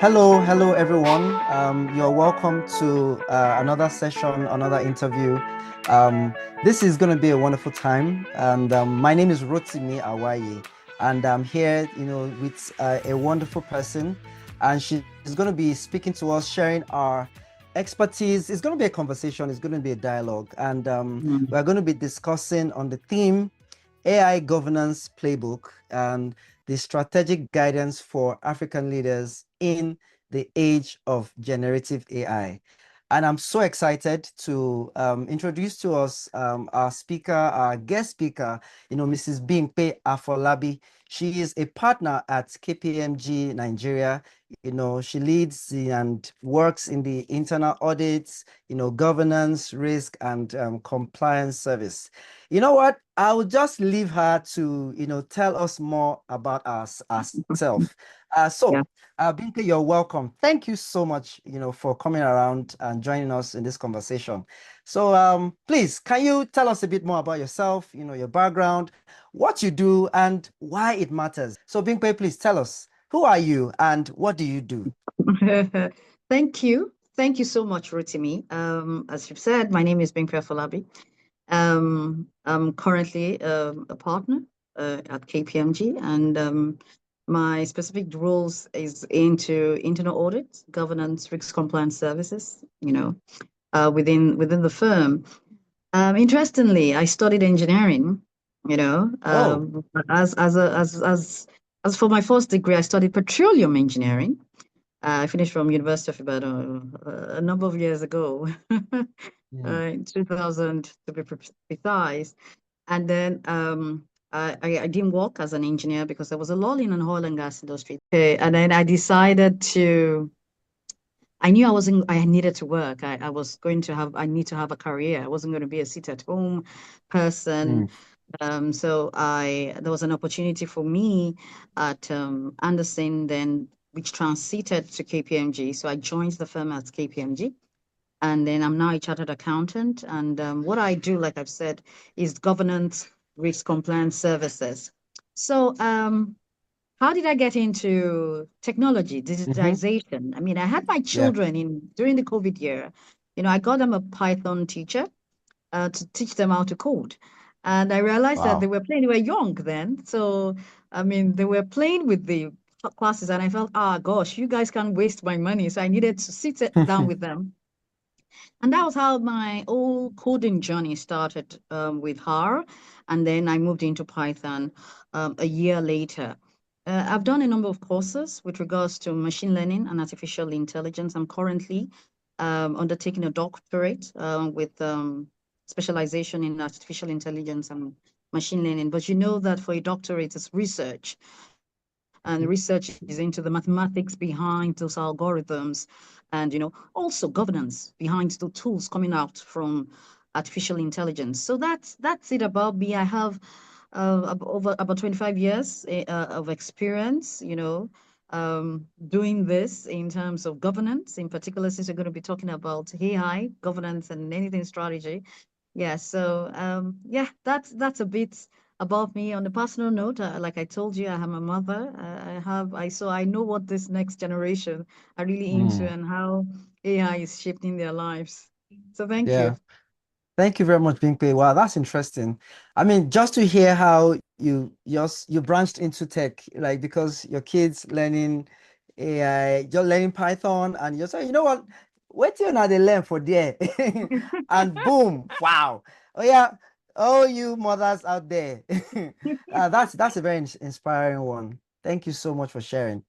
Hello everyone. You're welcome to another session, another interview. This is going to be a wonderful time, and my name is Rotimi Awaye, and I'm here, with a wonderful person, and she's going to be speaking to us, sharing our expertise. It's going to be a conversation. It's going to be a dialogue, and Mm. we're going to be discussing on the theme AI Governance Playbook and the strategic guidance for African leaders in the age of generative AI. And I'm so excited to introduce to us our speaker, our guest speaker, Mrs. Bimpe Afolabi. She is a partner at KPMG Nigeria. She leads and works in the internal audits, governance, risk, and compliance service. You know what? I'll just leave her to, tell us more about ourselves. Yeah. Binke, you're welcome. Thank you so much, for coming around and joining us in this conversation. So, please, can you tell us a bit more about yourself, your background, what you do, and why it matters? So, Binke, please tell us, who are you and what do you do? Thank you. Thank you so much, Rotimi. As you've said, my name is Olabimpe Afolabi. I'm currently a partner at KPMG, and my specific roles is into internal audit, governance, risk compliance services, within the firm. Interestingly, I studied engineering, Oh, as for my first degree, I studied petroleum engineering. I finished from University of Ibadan a number of years ago, mm, in 2000 to be precise. And then I didn't work as an engineer because there was a lull in an oil and gas industry. Okay, and then I knew I needed to work. I need to have a career. I wasn't going to be a sit at home person. mm, There was an opportunity for me at Anderson then, which transited to KPMG. So I joined the firm at KPMG. And then I'm now a chartered accountant. And what I do, like I've said, is governance, risk compliance services. So how did I get into technology, mm-hmm. digitization? I mean, I had my Yeah. children during the COVID year. I got them a Python teacher to teach them how to code. And I realized that Wow. they were young then. So, I mean, they were playing with the classes, and I felt, gosh, you guys can't waste my money. So I needed to sit down with them. And that was how my whole coding journey started with R. And then I moved into Python a year later. I've done a number of courses with regards to machine learning and artificial intelligence. I'm currently undertaking a doctorate with specialization in artificial intelligence and machine learning. But you know that for a doctorate, it's research. And research is into the mathematics behind those algorithms and, also governance behind the tools coming out from artificial intelligence. So that's it about me. I have over about 25 years of experience, doing this in terms of governance, in particular, since we're going to be talking about AI governance and anything strategy. Yeah, so yeah, that's a bit about me. On a personal note, like I told you, I am a mother. So I know what this next generation are really into Mm, and how AI is shaping their lives. So thank you. yeah. Thank you very much, Bingpe. Wow, that's interesting. I mean, just to hear how you branched into tech, like because your kids learning AI, you're learning Python, and you're saying, you know what, wait till now they learn for there, and boom, wow. Oh yeah, all you mothers out there, that's a very inspiring one. Thank you so much for sharing.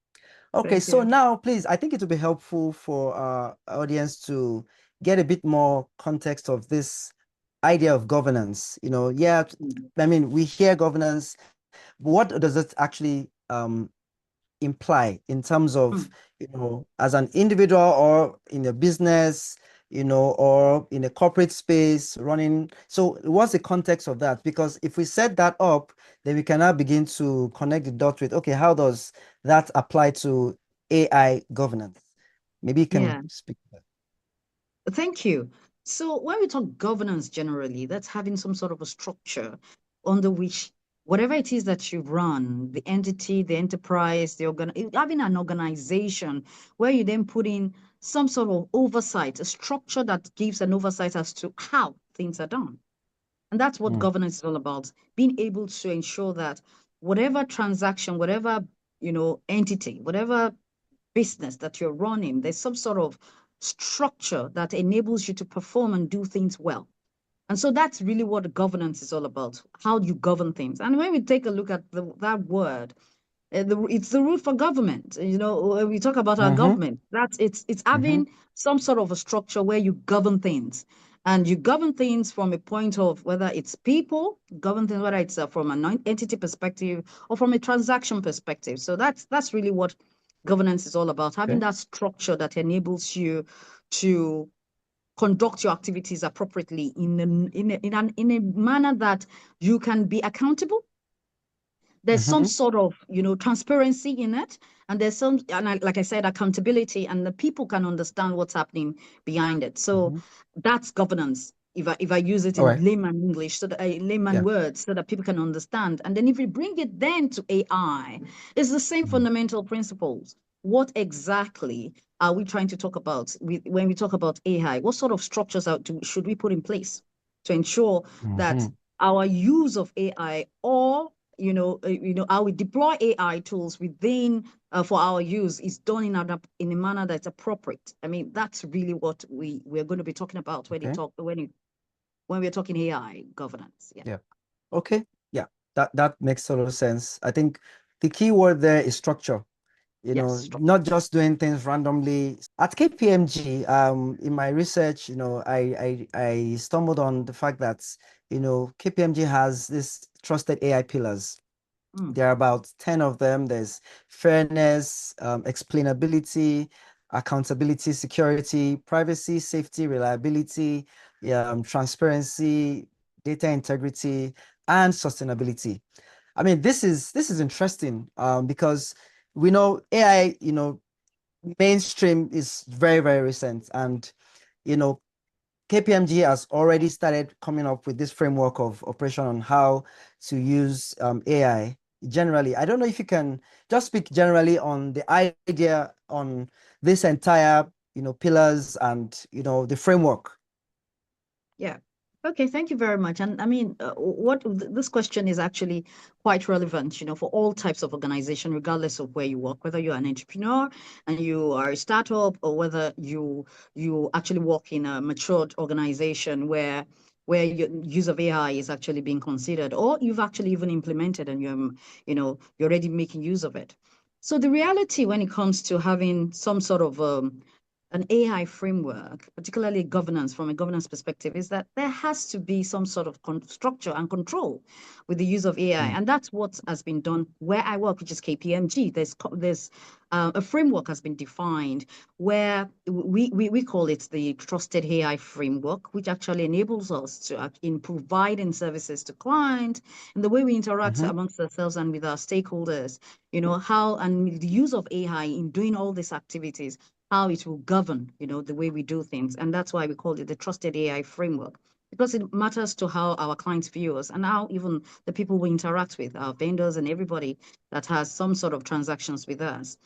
Okay, Thank so you. now, please, I think it will be helpful for our audience to get a bit more context of this idea of governance. Yeah, I mean, we hear governance, but what does it actually imply in terms of, Mm. as an individual or in a business, or in a corporate space running? So what's the context of that? Because if we set that up, then we can now begin to connect the dots with, okay, how does that apply to AI governance? Maybe you can Yeah, speak to that. thank you. So when we talk governance generally, that's having some sort of a structure under which whatever it is that you run, the entity, the enterprise, having an organization where you then put in some sort of oversight, a structure that gives an oversight as to how things are done. And that's what Mm. governance is all about, being able to ensure that whatever transaction, whatever, entity, whatever business that you're running, there's some sort of structure that enables you to perform and do things well. And so that's really what governance is all about, how you govern things. And when we take a look at that word, it's the root for government. When we talk about our Mm-hmm. government, it's Mm-hmm. having some sort of a structure where you govern things, and you govern things from a point of whether it's people, govern things whether it's from an entity perspective or from a transaction perspective. So that's really what governance is all about, having Okay. that structure that enables you to conduct your activities appropriately in a manner that you can be accountable. There's some Mm-hmm. sort of transparency in it, and there's some, and like I said, accountability, and the people can understand what's happening behind it. So Mm-hmm. that's governance, if I use it All in right. layman English, so that layman Yeah. words, so that people can understand. And then if we bring it then to AI, it's the same Mm. fundamental principles. What exactly are we trying to talk about when we talk about AI? What sort of structures should we put in place to ensure that Mm-hmm. our use of AI, or how we deploy AI tools within for our use, is done in a manner that's appropriate. I mean, that's really what we're going to be talking about Okay. when we're talking AI governance. Yeah. Yeah. Okay. Yeah. That makes a lot of sense. I think the key word there is structure. Yes. Not just doing things randomly. At KPMG, in my research, I stumbled on the fact that, KPMG has this trusted AI pillars. Mm. There are about 10 of them. There's fairness, explainability, accountability, security, privacy, safety, reliability, transparency, data integrity, and sustainability. I mean, this is interesting, because we know AI, mainstream is very, very recent, and you know, KPMG has already started coming up with this framework of operation on how to use AI generally. I don't know if you can just speak generally on the idea on this entire, pillars and, the framework. Yeah. Okay, thank you very much. And I mean, this question is actually quite relevant, for all types of organization, regardless of where you work, whether you're an entrepreneur and you are a startup, or whether you actually work in a matured organization where your use of AI is actually being considered, or you've actually even implemented and you're already making use of it. So the reality when it comes to having some sort of an AI framework, particularly governance from a governance perspective, is that there has to be some sort of structure and control with the use of AI. Mm. And that's what has been done where I work, which is KPMG. There's a framework has been defined where we call it the Trusted AI Framework, which actually enables us to, in providing services to clients, and the way we interact Mm-hmm. amongst ourselves and with our stakeholders, how, and the use of AI in doing all these activities, how it will govern, the way we do things. And that's why we call it the Trusted AI Framework, because it matters to how our clients view us and how even the people we interact with, our vendors and everybody that has some sort of transactions with us.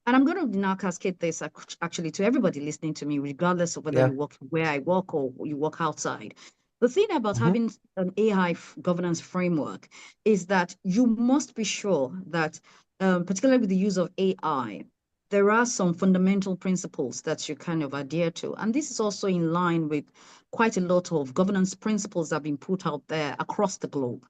And I'm going to now cascade this actually to everybody listening to me, regardless of whether Yeah. you work where I work or you work outside. The thing about Mm-hmm. having an AI governance framework is that you must be sure that, particularly with the use of AI, there are some fundamental principles that you kind of adhere to. And this is also in line with quite a lot of governance principles that have been put out there across the globe.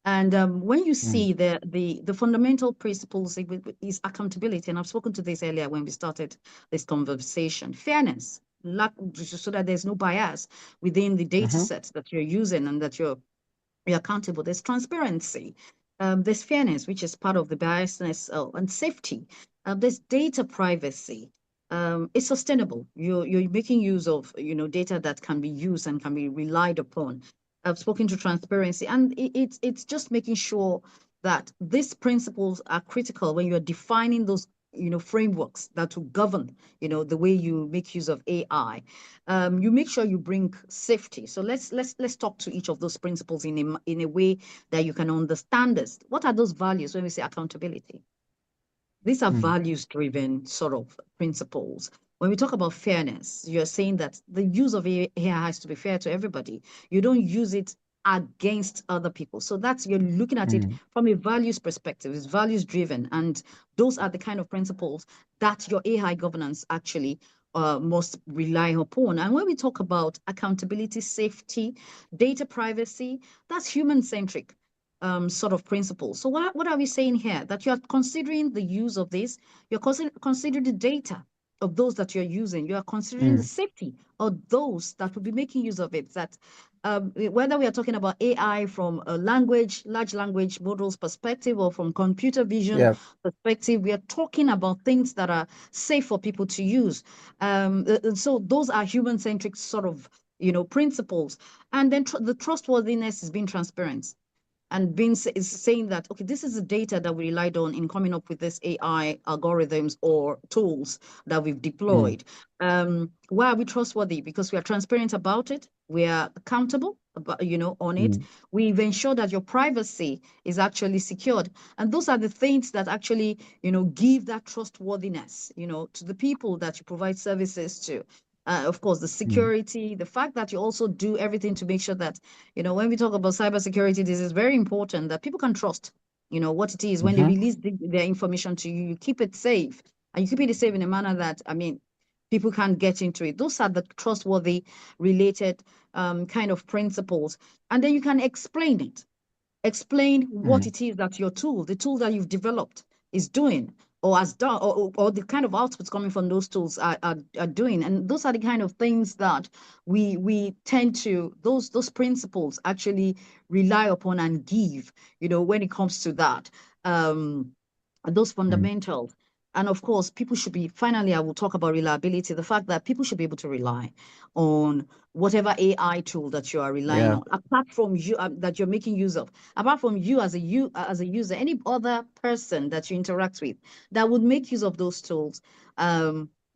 And when you Mm. see the fundamental principles is accountability, and I've spoken to this earlier when we started this conversation, fairness, so that there's no bias within the data Mm-hmm. sets that you're using and that you're accountable. There's transparency. There's fairness, which is part of the biasness, and safety. There's data privacy. It's sustainable. You're making use of data that can be used and can be relied upon. I've spoken to transparency, and it's just making sure that these principles are critical when you're defining those frameworks that will govern, the way you make use of AI. You make sure you bring safety. So let's talk to each of those principles in a way that you can understand this. What are those values when we say accountability? These are Mm, values-driven sort of principles. When we talk about fairness, you're saying that the use of AI has to be fair to everybody. You don't use it against other people. So you're looking at it mm, from a values perspective. It's values driven. And those are the kind of principles that your AI governance actually must rely upon. And when we talk about accountability, safety, data privacy, that's human centric sort of principles. So what are we saying here? That you're considering the use of this, you're considering the data of those that you're using, you are considering the mm, safety of those that will be making use of it. That whether we are talking about AI from a large language models perspective, or from computer vision yeah. perspective, we are talking about things that are safe for people to use. So those are human-centric sort of principles. And then the trustworthiness is being transparent and being is saying that, okay, this is the data that we relied on in coming up with this AI algorithms or tools that we've Mm, deployed. Why are we trustworthy? Because we are transparent about it. We are accountable about, on it. mm, We've ensured that your privacy is actually secured. And those are the things that actually, give that trustworthiness, to the people that you provide services to. Of course, the mm, security, the fact that you also do everything to make sure that, when we talk about cybersecurity, this is very important that people can trust, what it is when they mhm, release their information to you. You keep it safe, and you keep it safe in a manner that, people can't get into it. Those are the trustworthy related kind of principles. And then you can explain what mm, it is that the tool that you've developed is doing or has done, or the kind of outputs coming from those tools are doing. And those are the kind of things that we tend to, those principles actually rely upon and give, when it comes to that. Those mm, fundamentals. And of course, people should be, finally, I will talk about reliability, the fact that people should be able to rely on whatever AI tool that you are relying yeah. on, apart from you, that you're making use of, apart from you as a user, any other person that you interact with that would make use of those tools,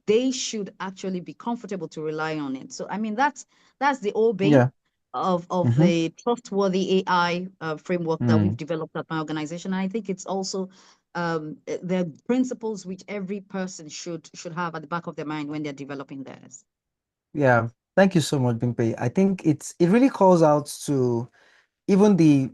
they should actually be comfortable to rely on it. So, that's the whole bane Yeah. of Mhm, the trustworthy AI framework that we've mm. developed at my organization. And I think it's also the principles which every person should have at the back of their mind when they're developing theirs. Yeah. Thank you so much, Bimpe. I think it really calls out to even the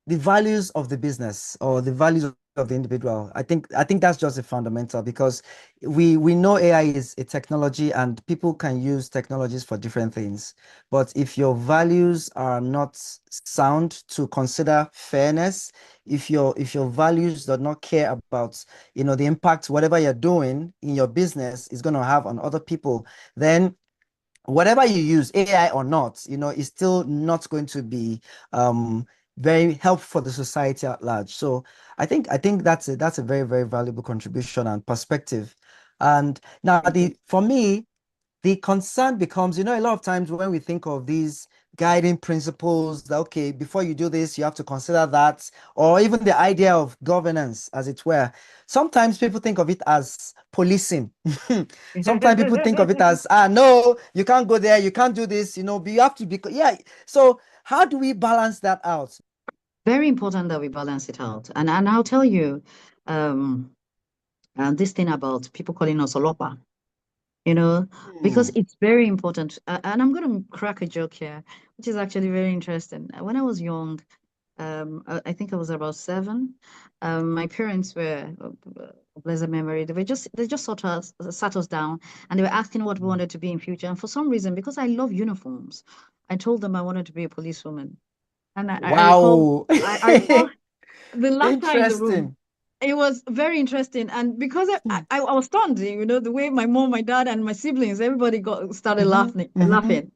values of the business or the values of the individual. I think that's just a fundamental, because we know AI is a technology and people can use technologies for different things. But if your values are not sound to consider fairness, if your values do not care about the impact whatever you're doing in your business is going to have on other people, then whatever you use, AI or not, is still not going to be very helpful for the society at large. So I think that's a very, very valuable contribution and perspective. And now Thank you. for me, the concern becomes, a lot of times when we think of these guiding principles that, okay, before you do this, you have to consider that, or even the idea of governance, as it were. Sometimes people think of it as policing. Sometimes people think of it as, no, you can't go there, you can't do this, but you have to be, yeah. So how do we balance that out? Very important that we balance it out. And I'll tell you, um, this thing about people calling us Olopa, you know, because Hmm. it's very important. And I'm going to crack a joke here, which is actually very interesting. When I was young, I think I was about 7. My parents were, bless their memory, they just sat us down, and they were asking what we wanted to be in future. And for some reason, because I love uniforms, I told them I wanted to be a policewoman. And I recall, Wow. I recall the laughter in the room. Interesting. It was very interesting, and because Hmm. I was stunned, the way my mom, my dad, and my siblings, everybody got started Mhm, mhm. laughing,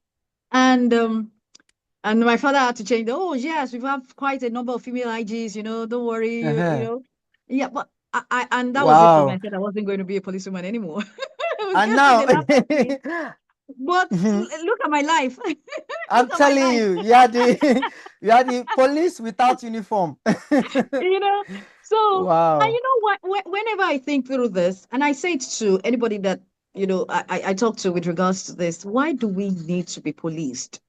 and my father had to change. Oh yes, we have quite a number of female IGs. Don't worry. Uh-huh. Yeah, but and that was it for me. I Wow. said I wasn't going to be a policewoman anymore. And Guess what? now, They laughed at me. But Mhm. look at my life. I'm Look at my telling life. you, you are the you are the police without uniform. You know. So, and Wow. you know what? Whenever I think through this, and I say it to anybody that I talk to with regards to this, why do we need to be policed?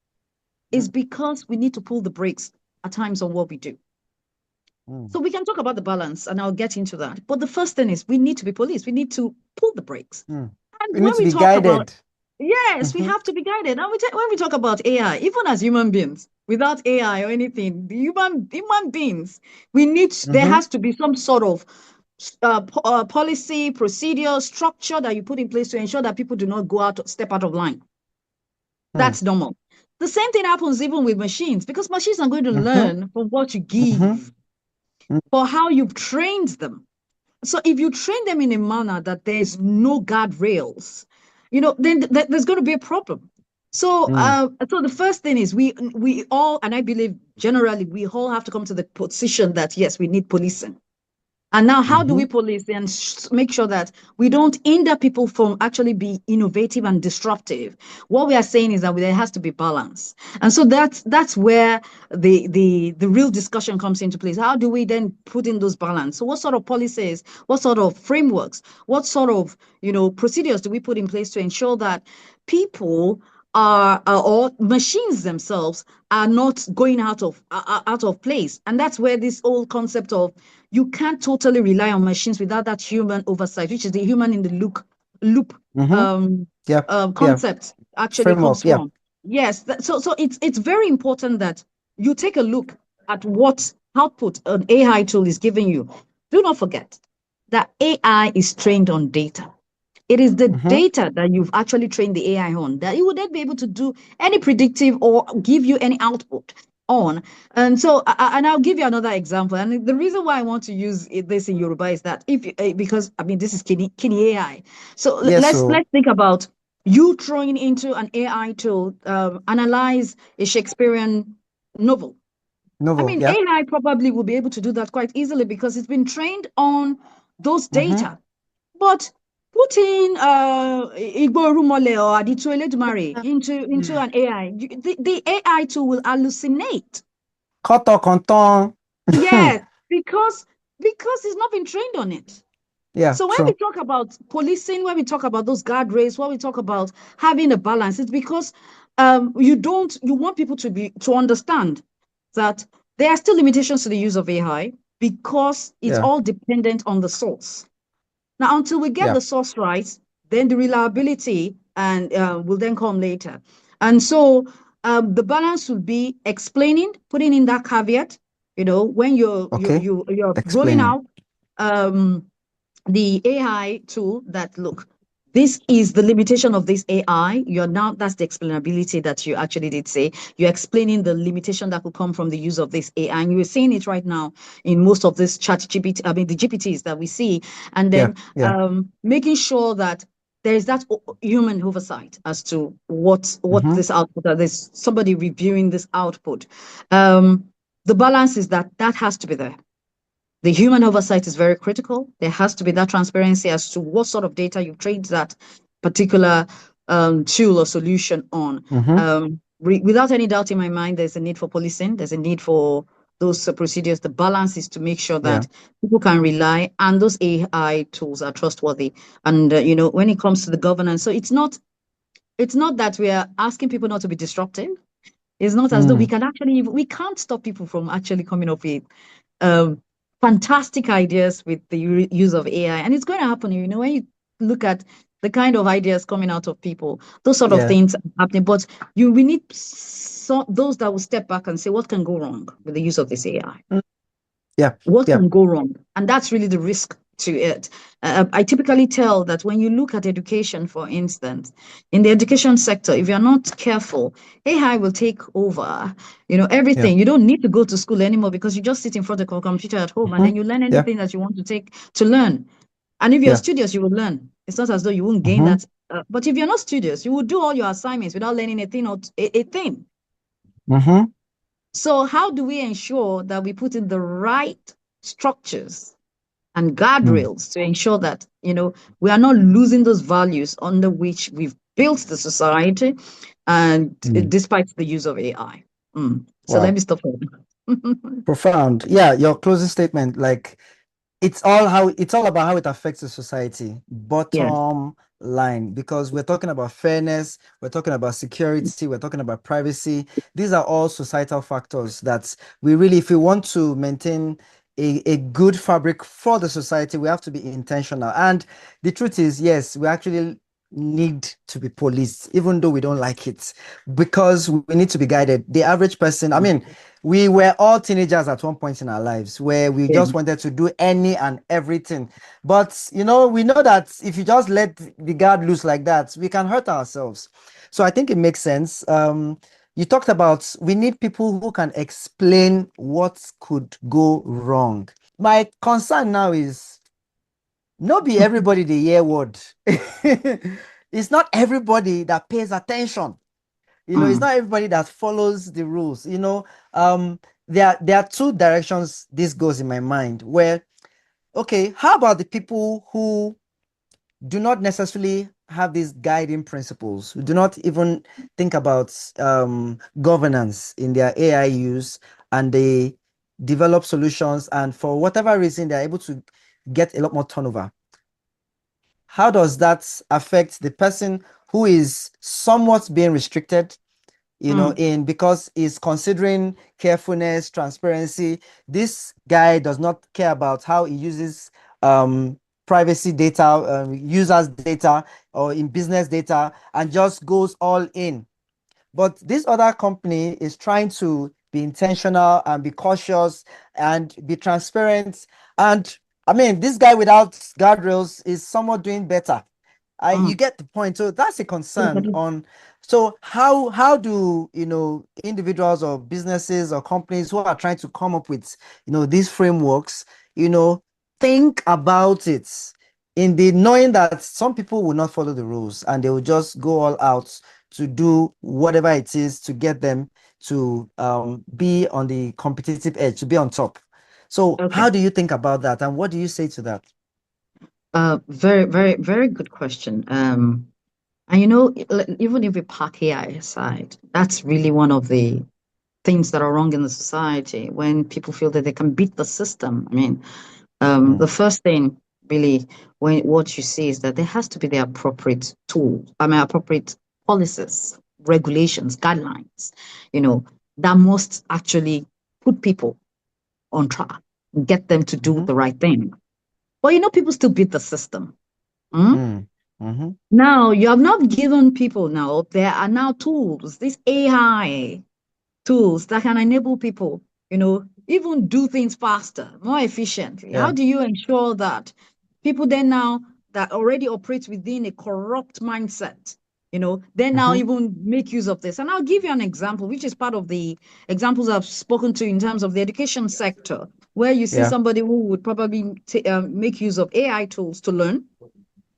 It's Mm, because we need to pull the brakes at times on what we do. mm, So we can talk about the balance, and I'll get into that. But the first thing is we need to be policed. We need to pull the brakes. mm. And We need when to we be talk about, guided. yes, we Mm-hmm. have to be guided. And when we talk about AI, even as human beings, without AI or anything, the human beings, there Mm-hmm. has to be some sort of policy, procedure, structure that you put in place to ensure that people do not step out of line. Mm, That's normal. The same thing happens even with machines because machines are going to mm-hmm. learn from what you Mm-hmm. give for how you've trained them. So if you train them in a manner that there's no guardrails, then there's going to be a problem. So, Mm, so the first thing is we all, and I believe generally we all have to come to the position that yes, we need policing. And now, how do mm-hmm. we police and make sure that we don't hinder people from actually be innovative and disruptive? What we are saying is that there has to be balance, and so that's where the real discussion comes into place. How do we then put in those balance? So, what sort of policies, what sort of frameworks, what sort of procedures do we put in place to ensure that people or machines themselves are not going out of place? And that's where this whole concept of you can't totally rely on machines without that human oversight, which is the human in the loop Mm-hmm. Yeah. Yeah. concept actually comes Framework. Yeah. from. Yes, so it's very important that you take a look at what output an AI tool is giving you. Do not forget that AI is trained on data. It is the Mm-hmm. data that you've actually trained the AI on that it would then be able to do any predictive or give you any output on. And so, and I'll give you another example. And the reason why I want to use this in Yoruba is that because I mean this is Kini AI. So Yes. So let's think about you throwing into an AI tool analyze a Shakespearean novel. I novel. mean, Yeah. AI probably will be able to do that quite easily because it's been trained on those Mm-hmm. data. But putting Igbo Rumole or Aditu Eledumare into an AI, the AI tool will hallucinate. Koto konton. Yes, because it's not been trained on it. Yeah. So when we True. talk about policing, when we talk about those guardrails, when we talk about having a balance, it's because you want people to understand that there are still limitations to the use of AI because it's Yeah. all dependent on the source. Now, until we get Yeah. the source right, then the reliability and will then come later. And so the balance will be explaining, putting in that caveat. When Okay. you're rolling Explaining. out um, the AI tool that look, this is the limitation of this AI. That's the explainability that you actually did say. You're explaining the limitation that could come from the use of this AI. And you're seeing it right now in most of this chat GPT, I mean, the GPTs that we see. And Yeah. then Yeah. making sure that there is that human oversight as to what Mm-hmm. this output, that there's somebody reviewing this output. Um, the balance is that has to be there. The human oversight is very critical. There has to be that transparency as to what sort of data you trained that particular tool or solution on. Mm-hmm. Without any doubt in my mind, there's a need for policing. There's a need for those procedures. The balance is to make sure Yeah. that people can rely and those AI tools are trustworthy. And when it comes to the governance, so it's not that we are asking people not to be disruptive. It's not as though Mm. we can't stop people from actually coming up with um, fantastic ideas with the use of AI. And it's going to happen, when you look at the kind of ideas coming out of people, those sort of Yeah. things happening. But we need those that will step back and say, what can go wrong with the use of this AI? Mm. Yeah. What Yeah. can go wrong? And that's really the risk to it. I typically tell that when you look at education, for instance, in the education sector, if you're not careful, AI will take over, Yeah. everything. You don't need to go to school anymore because you just sit in front of a computer at home and Mm-hmm. then you learn Yeah. anything that you want to take to learn. And if you're Yeah. studious, you will learn. It's not as though you won't gain Mm-hmm. that. But if you're not studious, you will do all your assignments without learning a thing or a thing. Mm-hmm. So how do we ensure that we put in the right structures and Mm. guardrails to ensure that we are not losing those values under which we've built the society, and Mm. despite the use of AI. So let Wow. me stop there. Profound. Yeah. Your closing statement, like it's all about how it affects the society, Yes. bottom line, because we're talking about fairness, we're talking about security, we're talking about privacy. These are all societal factors that we really, if we want to maintain a good fabric for the society, we have to be intentional. And the truth is, yes, we actually need to be policed, even though we don't like it, because we need to be guided. The average person, I mean, we were all teenagers at one point in our lives where we Yeah. just wanted to do any and everything. But, we know that if you just let the guard loose like that, we can hurt ourselves. So I think it makes sense. You talked about we need people who can explain what could go wrong. My concern now is not be everybody the hear word. It's not everybody that pays attention. It's Mm, not everybody that follows the rules. Um, there are two directions this goes in my mind where, okay, how about the people who do not necessarily have these guiding principles, who do not even think about governance in their AI use, and they develop solutions, and for whatever reason, they're able to get a lot more turnover. How does that affect the person who is somewhat being restricted, mm, in because he's considering carefulness, transparency? This guy does not care about how he uses privacy data, users data, or in business data, and just goes all in. But this other company is trying to be intentional and be cautious and be transparent. And I mean, this guy without guardrails is somewhat doing better. You mm. get the point. So that's a concern Everybody- on. So how do individuals or businesses or companies who are trying to come up with these frameworks, you know, think about it in the knowing that some people will not follow the rules and they will just go all out to do whatever it is to get them to be on the competitive edge, to be on top. So Okay. how do you think about that, and what do you say to that? Very, very, very good question. And even if we park AI aside, that's really one of the things that are wrong in the society when people feel that they can beat the system. I mean, the Mm, first thing really when what you see is that there has to be the appropriate tools, I mean appropriate policies, regulations, guidelines, you know, that must actually put people on track and get them to do mhm, the right thing. But people still beat the system. Hmm? mm, mhm, Now you have not given people now, there are now tools, this AI tools that can enable people, even do things faster, more efficiently. How yeah. do you ensure that people then now that already operate within a corrupt mindset, then now Mhm, even make use of this? And I'll give you an example, which is part of the examples I've spoken to in terms of the education sector, where you see yeah. somebody who would probably make use of AI tools to learn.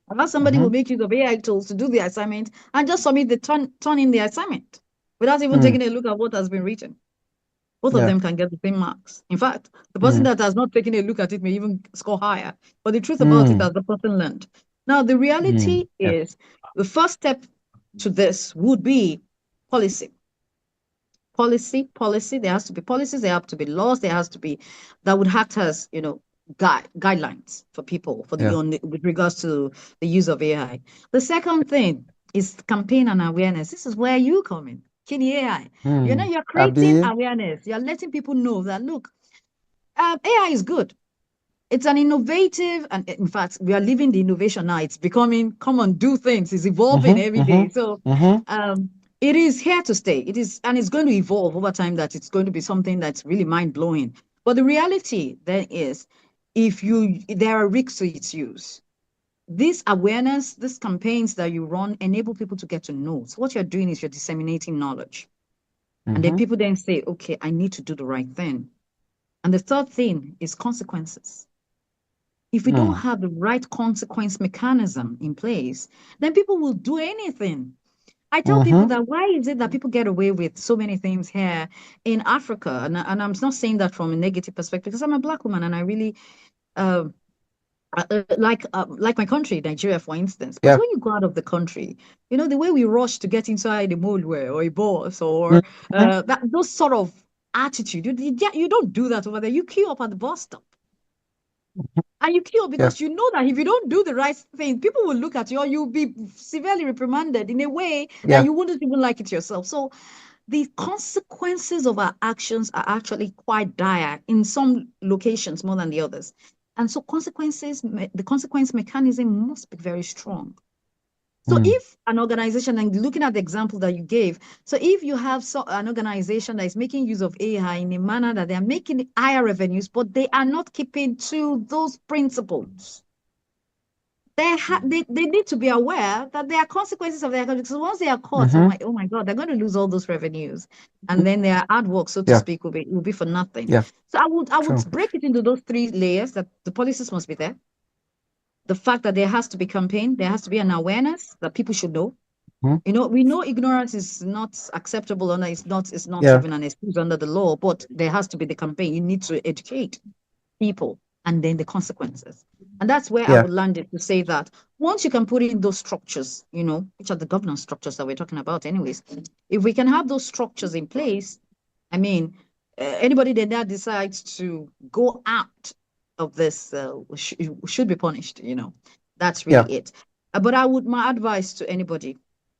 Or somebody will Mhm, make use of AI tools to do the assignment and just submit the turn in the assignment without even mm, taking a look at what has been written. Both of yeah. them can get the same marks. In fact, the person Mm, that has not taken a look at it may even score higher. But the truth about it, mm, as the person learned. Now, the mm, reality yeah. is the first step to this would be policy. Policy. There has to be policies, there have to be laws, there has to be that would act as, guidelines for people Yeah. with regards to the use of AI. The second thing is campaign and awareness. This is where you come in. Kini AI. Mm. You're creating Abi. awareness. You're letting people know that look, AI is good. It's an innovative, and in fact, we are living the innovation now. It's becoming, come on, do things. It's evolving Mhm, every day. mhm, So, mhm, it is here to stay. It is, and it's going to evolve over time. That it's going to be something that's really mind blowing. But the reality then is, there are risks to its use. This awareness, these campaigns that you run, enable people to get to know. So what you're doing is you're disseminating knowledge, and then mhm, people then say, okay, I need to do the right thing. And the third thing is consequences. If we don't mm, have the right consequence mechanism in place, then people will do anything. I tell people mhm, that why is it that people get away with so many things here in Africa? And I'm not saying that from a negative perspective because I'm a Black woman and I really uh, like my country, Nigeria, for instance. But yeah. when you go out of the country, the way we rush to get inside a motorway or a bus or Mhm, that those sort of attitude, you don't do that over there. You queue up at the bus stop. And you kill Yeah. because you know that if you don't do the right thing, people will look at you or you'll be severely reprimanded in a way that Yeah. you wouldn't even like it yourself. So the consequences of our actions are actually quite dire in some locations more than the others. And so the consequence mechanism must be very strong. So Mm. if an organization, and looking at the example that you gave, so if you have an organization that is making use of AI in a manner that they are making higher revenues, but they are not keeping to those principles, they need to be aware that there are consequences of their conduct. So once they are caught, I'm Mm-hmm. like, oh my God, they're going to lose all those revenues. And then their hard work, so to Yeah. speak, will be for nothing. Yeah. So I would True. break it into those three layers that the policies must be there. The fact that there has to be campaign, there has to be an awareness that people should know. Mm-hmm. We know ignorance is not acceptable and it's not Yeah. even an excuse under the law, but there has to be the campaign. You need to educate people and then the consequences. And that's where I Yeah. would land it to say that once you can put in those structures, which are the governance structures that we're talking about, anyways, if we can have those structures in place, I mean, anybody that now decides to go out of this should be punished. That's really Yeah. it. But my advice to anybody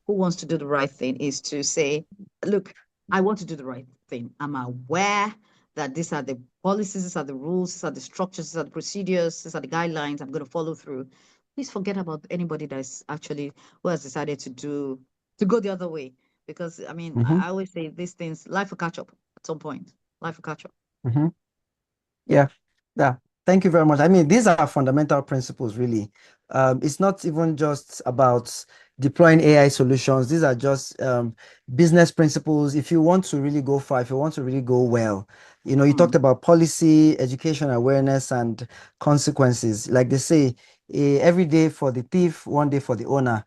who wants to do the right thing is to say, look, I want to do the right thing. I'm aware that these are the policies, these are the rules, these are the structures, these are the procedures, these are the guidelines I'm going to follow through. Please forget about anybody that's actually who has decided to go the other way. Because I mean, Mm-hmm. I always say these things, life will catch up at some point. Life will catch up. Mm-hmm. Yeah, yeah. Thank you very much. I mean, these are fundamental principles, really. It's not even just about deploying AI solutions. These are just business principles. If you want to really go far, if you want to really go well, you talked Mm. about policy, education, awareness, and consequences. Like they say, every day for the thief, one day for the owner.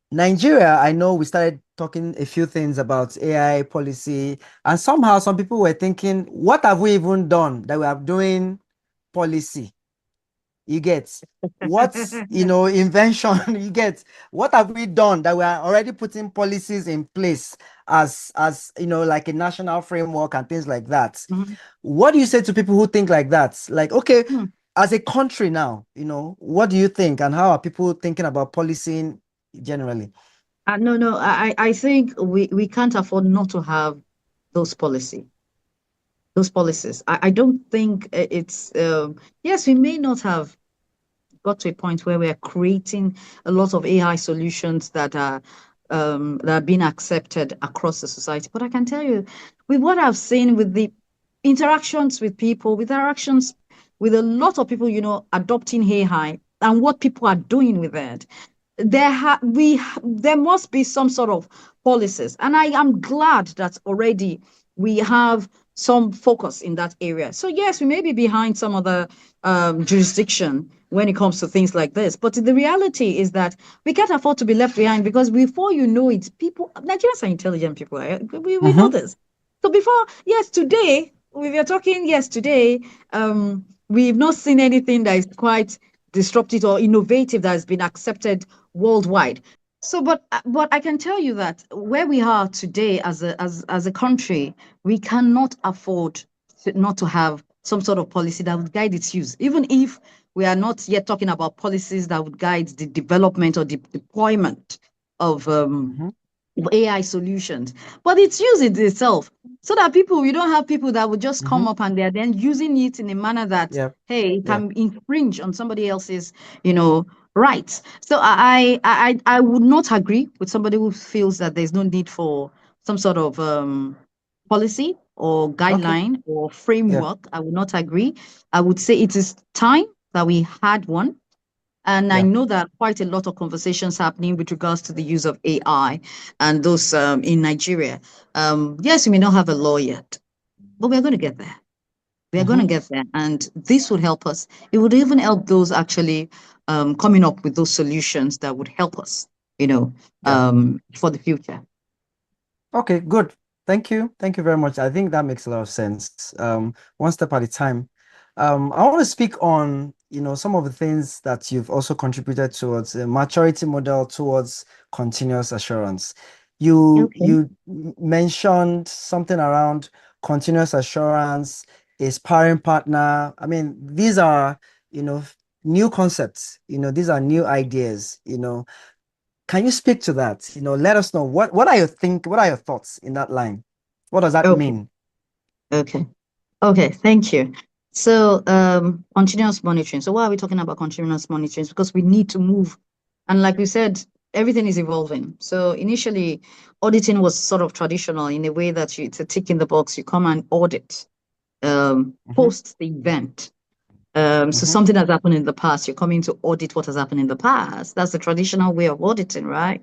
Nigeria, I know we started talking a few things about AI policy, and somehow some people were thinking, what have we even done that we are doing policy? You get what, invention, you get what have we done that we are already putting policies in place as like a national framework and things like that. Mhm. What do you say to people who think like that? Like, okay, Mm. as a country now, what do you think and how are people thinking about policing generally? No, no, I think we can't afford not to have those those policies. I don't think it's yes, we may not have got to a point where we're creating a lot of AI solutions that are being accepted across the society. But I can tell you, with what I've seen with the interactions with people, with interactions with a lot of people, adopting AI and what people are doing with it, there must be some sort of policies, and I am glad that already we have some focus in that area. So yes, we may be behind some other jurisdiction when it comes to things like this, but the reality is that we can't afford to be left behind because before you know it, Nigerians are intelligent people. We know Mm-hmm. this. So before, yes, today we were talking. Yes, today we've not seen anything that is quite disruptive or innovative that has been accepted worldwide. So, but I can tell you that where we are today as a country, we cannot afford not to have some sort of policy that would guide its use, even if we are not yet talking about policies that would guide the development or the deployment of Mm-hmm. AI solutions, but it's using itself so that we don't have people that would just come Mm-hmm. up and they're then using it in a manner that, Yeah. hey, it Yeah. can infringe on somebody else's, you know, rights. So I would not agree with somebody who feels that there's no need for some sort of policy or Okay. guideline or Yeah. framework. I would not agree. I would say it is time that we had one, and I Yeah. know that quite a lot of conversations happening with regards to the use of AI and those in Nigeria. Yes, we may not have a law yet, but we're going to get there. We're going Mm-hmm. to get there. And this would help us. It would even help those actually coming up with those solutions that would help us, Yeah. for the future. Okay, good. Thank you. Thank you very much. I think that makes a lot of sense. One step at a time. I want to speak on, some of the things that you've also contributed towards a maturity model towards continuous assurance. You Okay. you mentioned something around continuous assurance, a sparring partner. I mean, these are, new concepts. These are new ideas. Can you speak to that? Let us know what are your thoughts in that line? What does that Okay. mean? Okay. Okay. Thank you. So, continuous monitoring. So, why are we talking about continuous monitoring? It's because we need to move. And like we said, everything is evolving. So, initially, auditing was sort of traditional in a way that it's a tick in the box. You come and audit Mm-hmm, post the event. So mm-hmm, something has happened in the past. You're coming to audit what has happened in the past. That's the traditional way of auditing, right?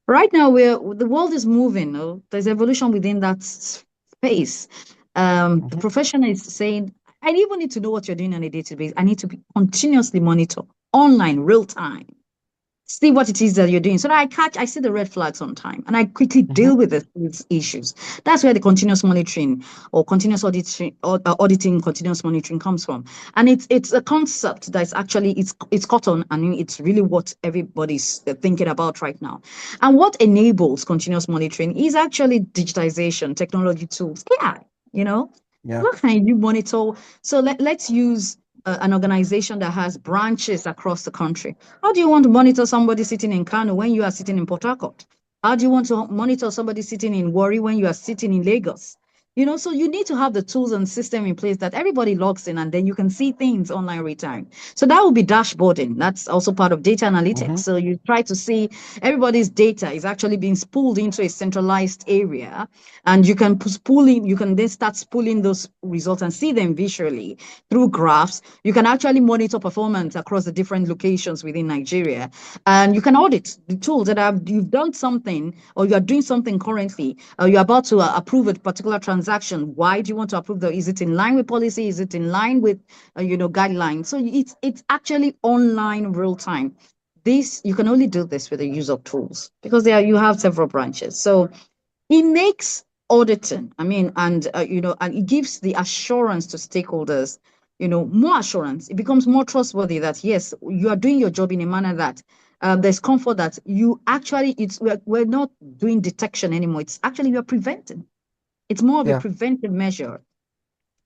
Right now, the world is moving. Oh, there's evolution within that space. The mm-hmm, profession is saying, I even need to know what you're doing on a database. I need to be continuously monitor online, real time, see what it is that you're doing so that I see the red flags on time and I quickly mm-hmm. deal with these issues. That's where the continuous monitoring or continuous auditing or auditing continuous monitoring comes from. And it's a concept that's actually it's caught on and it's really what everybody's thinking about right now. And what enables continuous monitoring is actually digitization, technology tools, AI, you know. Yeah. How can you monitor? So let's use an organization that has branches across the country. How do you want to monitor somebody sitting in Kano when you are sitting in Port Harcourt? How do you want to monitor somebody sitting in Warri when you are sitting in Lagos? So you need to have the tools and system in place that everybody logs in and then you can see things online real time. So that will be dashboarding. That's also part of data analytics. Mm-hmm, So you try to see everybody's data is actually being spooled into a centralized area and you can you can then start spooling those results and see them visually through graphs. You can actually monitor performance across the different locations within Nigeria, and you can audit the tools that you've done something or you are doing something currently. You're about to approve a particular transaction. Why do you want to approve the? Is it in line with policy? Is it in line with guidelines? So it's actually online real time. This you can only do this with the use of tools because you have several branches. So it makes auditing, I mean, and it gives the assurance to stakeholders, more assurance. It becomes more trustworthy that yes, you are doing your job in a manner that there's comfort that you actually we're not doing detection anymore. It's actually you're preventing. It's more of a yeah. preventive measure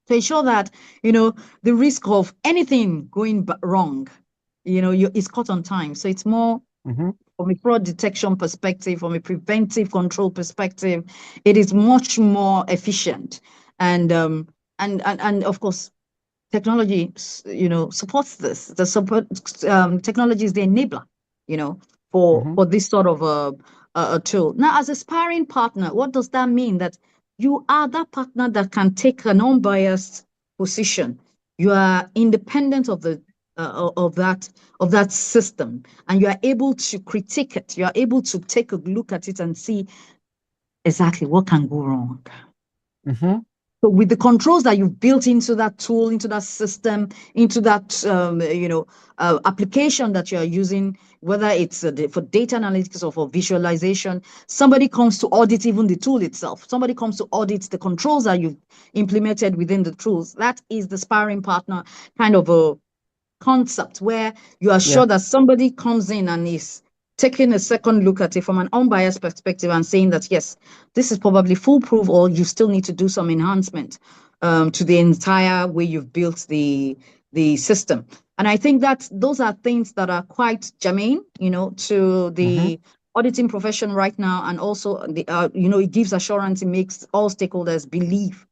to ensure that the risk of anything going wrong, is caught on time. So it's more Mm-hmm, from a fraud detection perspective, from a preventive control perspective, it is much more efficient. And of course, technology, supports this. The support technology is the enabler, you know, mm-hmm. for this sort of a tool. Now, as a sparring partner, what does that mean? That you are that partner that can take an unbiased position. You are independent of the of that system, and you are able to critique it. You are able to take a look at it and see exactly what can go wrong. Mm-hmm. So with the controls that you've built into that tool, into that system, into that application that you are using, whether it's for data analytics or for visualization, somebody comes to audit even the tool itself. Somebody comes to audit the controls that you've implemented within the tools. That is the sparring partner kind of a concept where you are Yeah. sure that somebody comes in and is taking a second look at it from an unbiased perspective and saying that yes, this is probably foolproof or you still need to do some enhancement to the entire way you've built the system. And I think that those are things that are quite germane, to Mm-hmm. the auditing profession right now, and also it gives assurance, it makes all stakeholders believe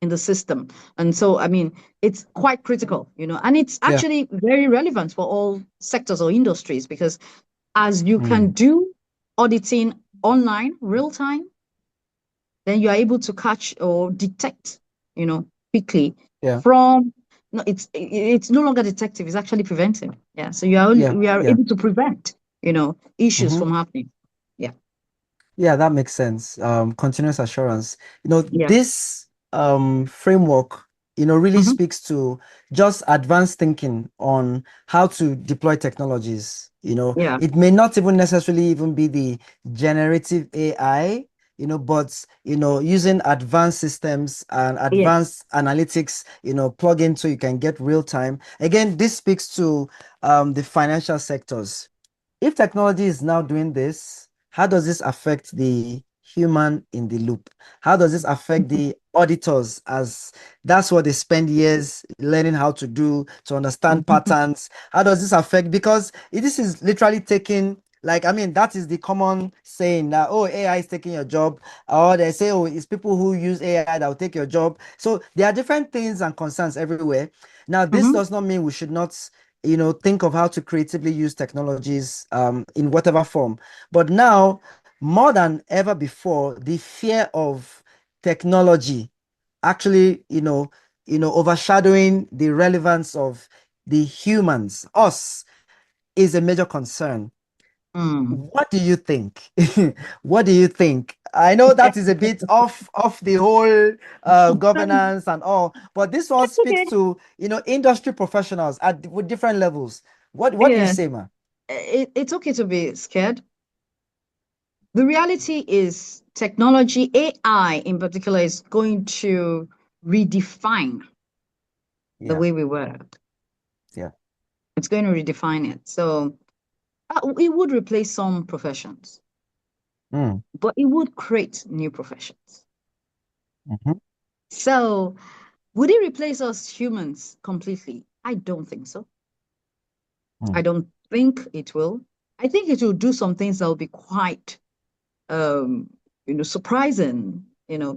in the system. And so, I mean, it's quite critical, and it's Yeah. actually very relevant for all sectors or industries because as you can Mm. do auditing online, real time, then you are able to catch or detect, quickly Yeah. from no, it's no longer detective, it's actually preventive. Yeah. So Yeah. we are Yeah. able to prevent, issues Mm-hmm. from happening. Yeah. Yeah, that makes sense. Continuous assurance. Yeah. This framework, really Hmm. speaks to just advanced thinking on how to deploy technologies. Yeah. It may not even necessarily even be the generative AI, but using advanced systems and Yes. advanced analytics, plug in so you can get real time. Again, this speaks to the financial sectors. If technology is now doing this, how does this affect the human in the loop? How does this affect the auditors, as that's what they spend years learning how to do, to understand patterns? How does this affect? Because this is literally taking, like, I mean, that is the common saying that, oh, AI is taking your job, or they say, oh, it's people who use AI that will take your job. So there are different things and concerns everywhere. Now, this Mhm. does not mean we should not, think of how to creatively use technologies in whatever form. But now, more than ever before, the fear of technology actually, overshadowing the relevance of the humans, us, is a major concern. Mm. What do you think? What do you think? I know that is a bit off the whole governance and all, but this one That's speaks okay. to, industry professionals with different levels. What do you Yeah, say, ma? it's okay to be scared. The reality is technology, AI in particular, is going to redefine the Yeah, way we work. yeah. It's going to redefine it. So it would replace some professions, Mm, but it would create new professions. mhm, So would it replace us humans completely? I don't think so. mm, I don't think it will. I think it will do some things that will be quite um, surprising,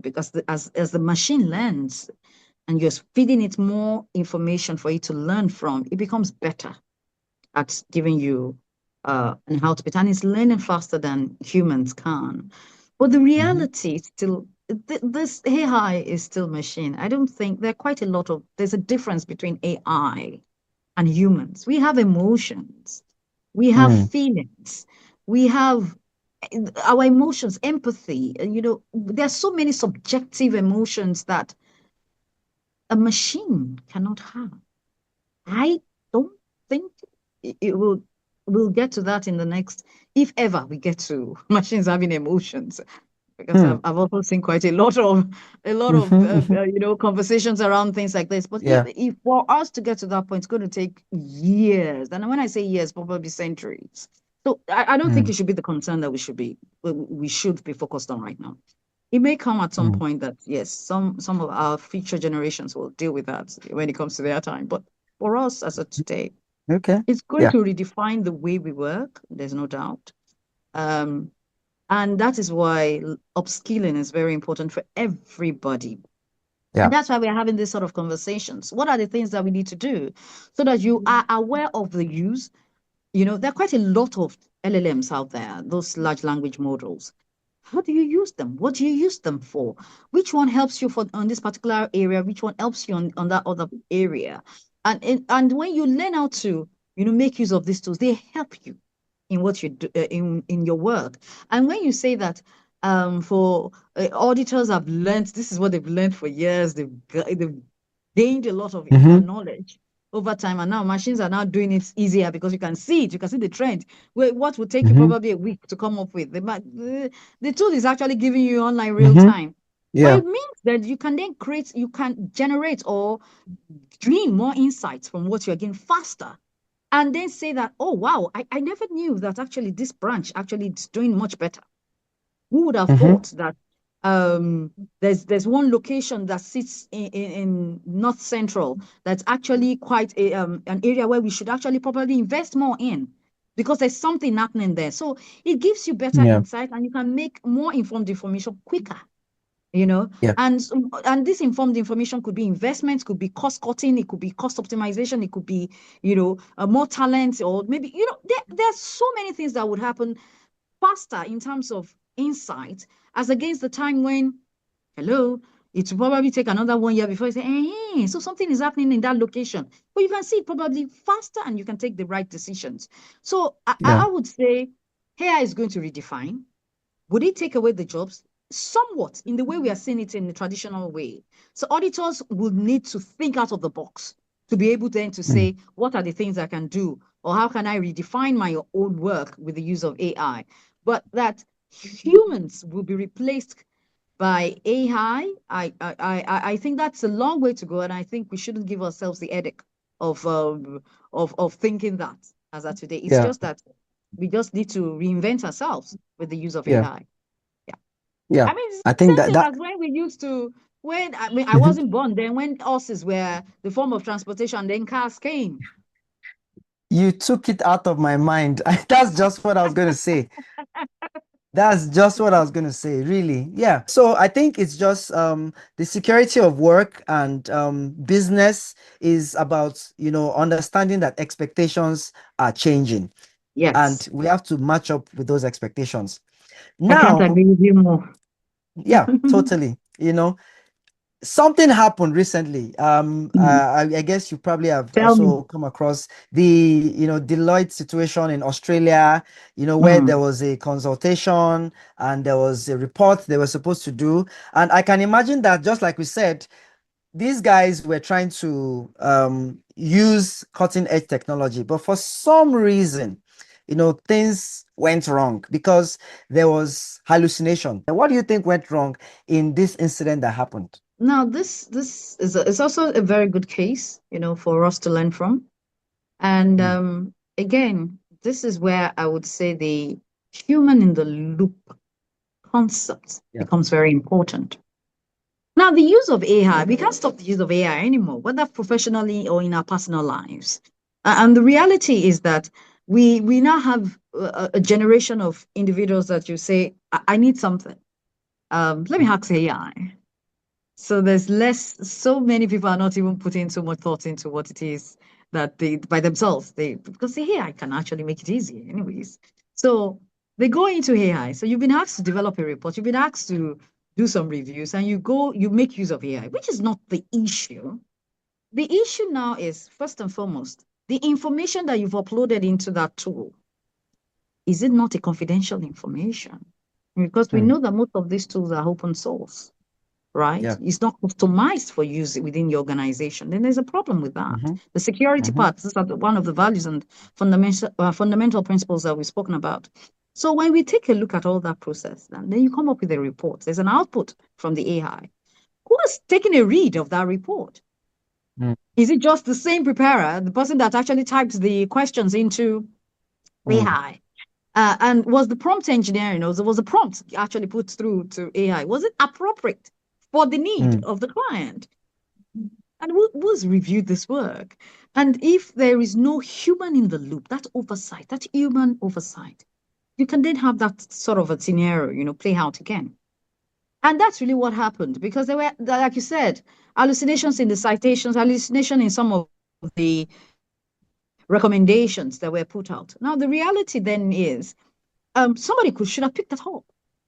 because as the machine learns and you're feeding it more information for it to learn from, it becomes better at giving you and how to be, and it's learning faster than humans can. But the mhm, reality is still this AI is still machine. I don't think there's a difference between AI and humans. We have emotions, we have mm, feelings, we have our emotions, empathy. There's so many subjective emotions that a machine cannot have. I don't think it will. We'll get to that in the next, if ever we get to machines having emotions, because mm, I've also seen quite a lot of mhm, mhm. conversations around things like this. But Yeah. if for us to get to that point, it's going to take years. And when I say years, probably centuries. So I don't think Mm, it should be the concern that we should be focused on right now. It may come at some mm. point that yes, some of our future generations will deal with that when it comes to their time. But for us as of today, Okay. it's going Yeah. to redefine the way we work. There's no doubt. Um, and that is why upskilling is very important for everybody. And Yeah. that's why we're having this sort of conversations. What are the things that we need to do so that you are aware of the use? There are quite a lot of LLMs out there, those large language models. How do you use them? What do you use them for? Which one helps you for on this particular area? Which one helps you on that other area? And when you learn how to, make use of these tools, they help you in what you do in your work. And when you say that for auditors have learned, this is what they've learned for years. They've gained a lot of Mm-hmm. knowledge over time, and now machines are now doing it easier because you can see it, you can see the trend. What would take you Mm-hmm. probably a week to come up with, the tool is actually giving you online real Mm-hmm. time. But Yeah. it means that you can generate or glean more insights from what you're getting faster, and then say that, oh wow, I never knew that actually this branch actually is doing much better. Who would have Mm-hmm. thought that there's one location that sits in North Central that's actually quite an area where we should actually probably invest more in, because there's something happening there. So it gives you better Yeah. insight and you can make more informed information quicker. You know, Yeah. and this informed information could be investments, could be cost cutting, it could be cost optimization, it could be more talent, or maybe there's so many things that would happen faster in terms of insight, as against the time when, hello, it will probably take another 1 year before you say, hey, so something is happening in that location. But you can see it probably faster and you can take the right decisions. So I, Yeah. I would say AI is going to redefine. Would it take away the jobs? Somewhat, in the way we are seeing it in the traditional way. So auditors would need to think out of the box to be able then to Mm. say, what are the things I can do? Or how can I redefine my own work with the use of AI? But that humans will be replaced by AI, I think that's a long way to go. And I think we shouldn't give ourselves the headache of thinking that as of today. It's Yeah. just that we just need to reinvent ourselves with the use of Yeah. AI. Yeah. Yeah, I mean, it's I the think same that thing that as when we used to, when I mean, I Mhm. wasn't born then, when horses were the form of transportation, then cars came. You took it out of my mind. That's just what I was going to say. That's just what I was going to say, really. Yeah. So I think it's just the security of work and business is about, understanding that expectations are changing and Yes, we have to match up with those expectations. I can't Now, agree with you more. yeah, totally. Something happened recently. Hmm. I guess you probably have Tell me. also come across the, Deloitte situation in Australia, where there Hmm. was a consultation and there was a report they were supposed to do. And I can imagine that, just like we said, these guys were trying to use cutting edge technology, but for some reason, things went wrong because there was hallucination. What do you think went wrong in this incident that happened? Now, this is also a very good case, for us to learn from. And Mm, again, this is where I would say the human in the loop concept yeah. becomes very important. Now, the use of AI, we can't stop the use of AI anymore, whether professionally or in our personal lives. And the reality is that we now have a generation of individuals that you say, I need something. Let me Mm, ask AI. So there's less, so many people are not even putting so much thought into what it is that they, by themselves, because the AI can actually make it easy anyways. So they go into AI. So you've been asked to develop a report, you've been asked to do some reviews, and you make use of AI, which is not the issue. The issue now is, first and foremost, the information that you've uploaded into that tool, is it not a confidential information? Because we mm, know that most of these tools are open source, right? yeah. It's not customized for use within your organization. Then there's a problem with that. Mm-hmm, The security mm-hmm, part, this is one of the values and fundamental principles that we've spoken about. So when we take a look at all that process, then you come up with a report. There's an output from the AI. Who has taken a read of that report? mm, Is it just the same preparer, the person that actually typed the questions into mm, AI? And was the prompt engineering, or was the prompt actually put through to AI? Was it appropriate for the need mm, of the client? And who's reviewed this work? And if there is no human in the loop, that oversight, that human oversight, you can then have that sort of a scenario, play out again. And that's really what happened because there were, like you said, hallucinations in the citations, hallucination in some of the recommendations that were put out. Now, the reality then is somebody should have picked that up.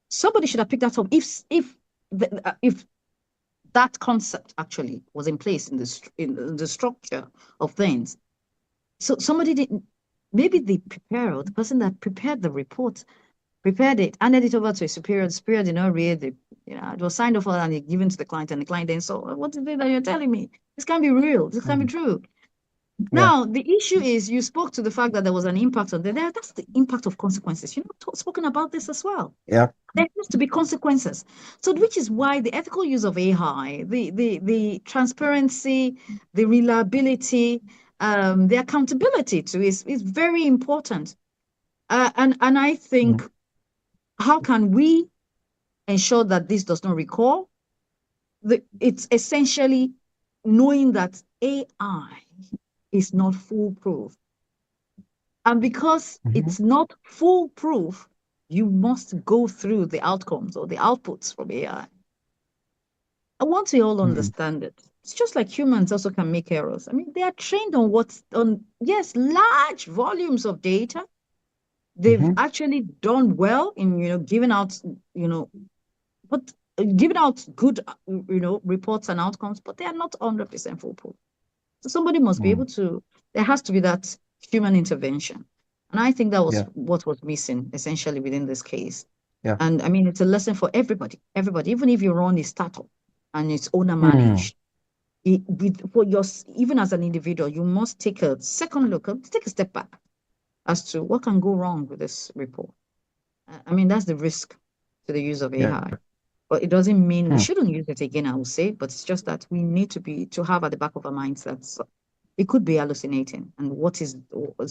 Somebody should have picked that up if that concept actually was in place in the structure of things. So somebody didn't. Maybe the preparer, the person that prepared the report, prepared it, handed it over to a superior. The superior did not read it. It was signed off and given to the client, and the client then saw, what is it that you're telling me? This can't be real. This can't be mm, true. yeah. Now, the issue is you spoke to the fact that there was an impact on there. That's the impact of consequences. Spoken about this as well. Yeah. There has to be consequences. So, which is why the ethical use of AI, the transparency, the reliability, the accountability to is very important. And I Mm, think, how can we ensure that this does not recur? It's essentially knowing that AI is not foolproof. And because mhm, it's not foolproof, you must go through the outcomes or the outputs from AI. And once we all mm, understand it, it's just like humans also can make errors. I mean, they are trained on yes, large volumes of data. They've mhm, actually done well in, giving out, you know, but giving out good, reports and outcomes, but they are not 100% foolproof. So somebody must be mm, able to, there has to be that human intervention. And I think that was yeah. what was missing essentially within this case. Yeah. And I mean, it's a lesson for everybody, even if you run a startup and it's owner Mm, managed, for your, even as an individual, you must take a second look, take a step back as to what can go wrong with this report. I mean, that's the risk to the use of yeah. AI. But it doesn't mean we Mm, shouldn't use it again, I would say, but it's just that we need to have at the back of our minds that it could be hallucinating. And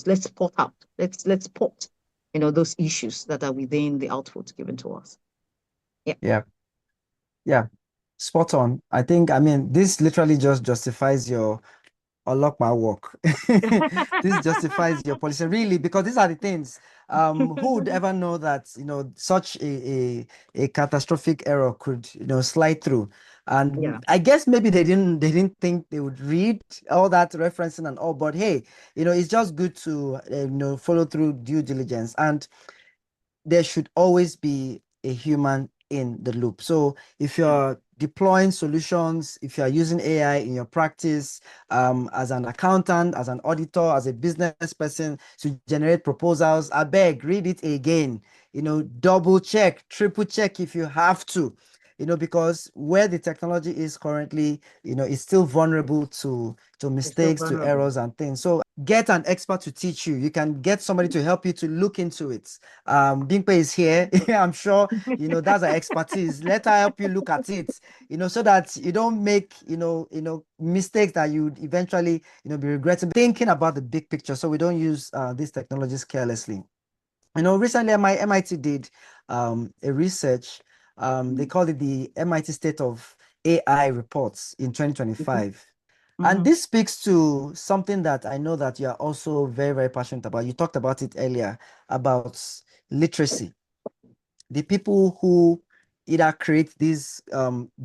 let's port out, let's port, those issues that are within the output given to us. Yeah. Yeah. Spot on. I mean, this literally just justifies your unlock my work. This justifies your policy, really, because these are the things. Who would ever know that, such a catastrophic error could, slide through? And Yeah. I guess maybe they didn't think they would read all that referencing and all, but hey, it's just good to follow through due diligence. And there should always be a human in the loop. So if Yeah. you're deploying solutions, if you're using AI in your practice, as an accountant, as an auditor, as a business person to generate proposals, I beg, read it again. Double check, triple check if you have to. Because where the technology is currently, it's still vulnerable to It's still mistakes, to vulnerable. errors and things. So get an expert to teach you. You can get somebody to help you to look into it. Bimpe is here. I'm sure, that's her expertise. Let her help you look at it, so that you don't make, mistakes that you would eventually, be regretting. Thinking about the big picture, so we don't use these technologies carelessly. Recently MIT did a research. They called it the MIT State of AI Reports in 2025. And Mm-hmm. this speaks to something that I know that you are also very, very passionate about. You talked about it earlier about literacy. The people who either create these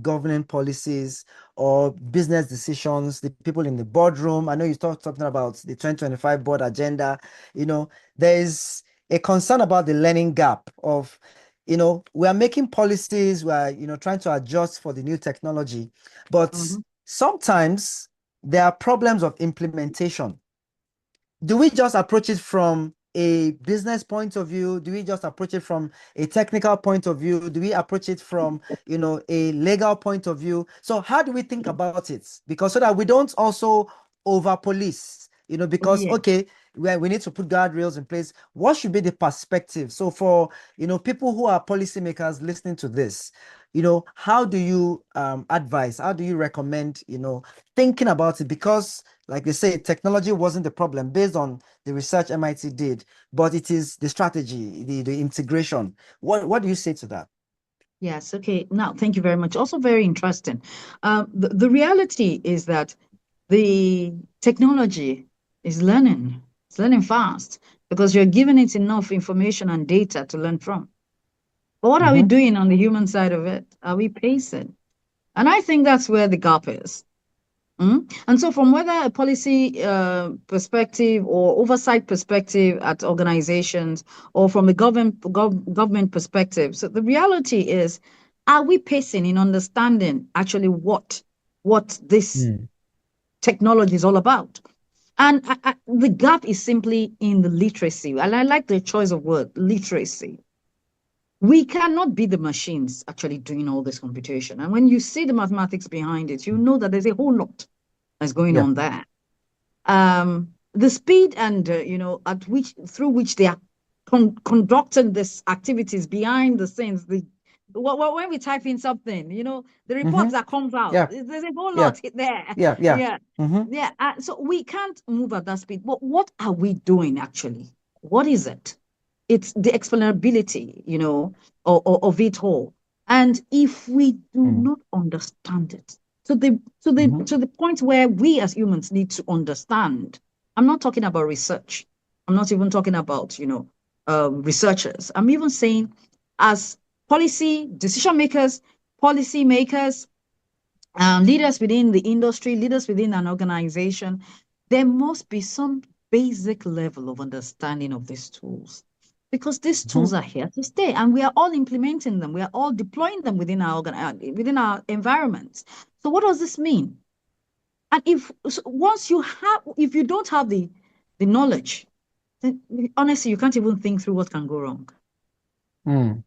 governing policies or business decisions, the people in the boardroom. I know you talked something about the 2025 board agenda. There is a concern about the learning gap of, we are making policies, we are, trying to adjust for the new technology, but Mm-hmm. sometimes there are problems of implementation. Do we just approach it from a business point of view? Do we just approach it from a technical point of view? Do we approach it from, a legal point of view? So how do we think about it? Because so that we don't also over police, because Yeah. okay, we need to put guardrails in place. What should be the perspective? So for, people who are policymakers listening to this, how do you advise? How do you recommend, thinking about it? Because like they say, technology wasn't the problem based on the research MIT did, but it is the strategy, the integration. What do you say to that? Yes. Okay. Now, thank you very much. Also, very interesting. The reality is that the technology is learning. It's learning fast because you're giving it enough information and data to learn from. But what are we Mm-hmm. doing on the human side of it? Are we pacing? And I think that's where the gap is. And so, from whether a policy perspective or oversight perspective at organizations, or from a government perspective, so the reality is, are we pacing in understanding actually what this Mm. technology is all about? And the gap is simply in the literacy. And I like the choice of word, literacy. We cannot be the machines actually doing all this computation. And when you see the mathematics behind it, you know that there's a whole lot that's going Yeah. on there. The speed and at which through which they are conducting these activities behind the scenes, when we type in something, the report Mm-hmm. that comes out, Yeah. there's a whole Yeah. lot there. Yeah. Yeah. Yeah, Mm-hmm. yeah. So we can't move at that speed. But what are we doing actually? What is it? It's the explainability, of it all. And if we do Mm. not understand it, to the Mm-hmm. to the point where we as humans need to understand. I'm not talking about research. I'm not even talking about researchers. I'm even saying as policy decision makers, policy makers, leaders within the industry, leaders within an organization, there must be some basic level of understanding of these tools because these Mm-hmm. tools are here to stay and we are all implementing them. We are all deploying them within our environments. So what does this mean? And if you don't have the knowledge, then honestly, you can't even think through what can go wrong. Mm.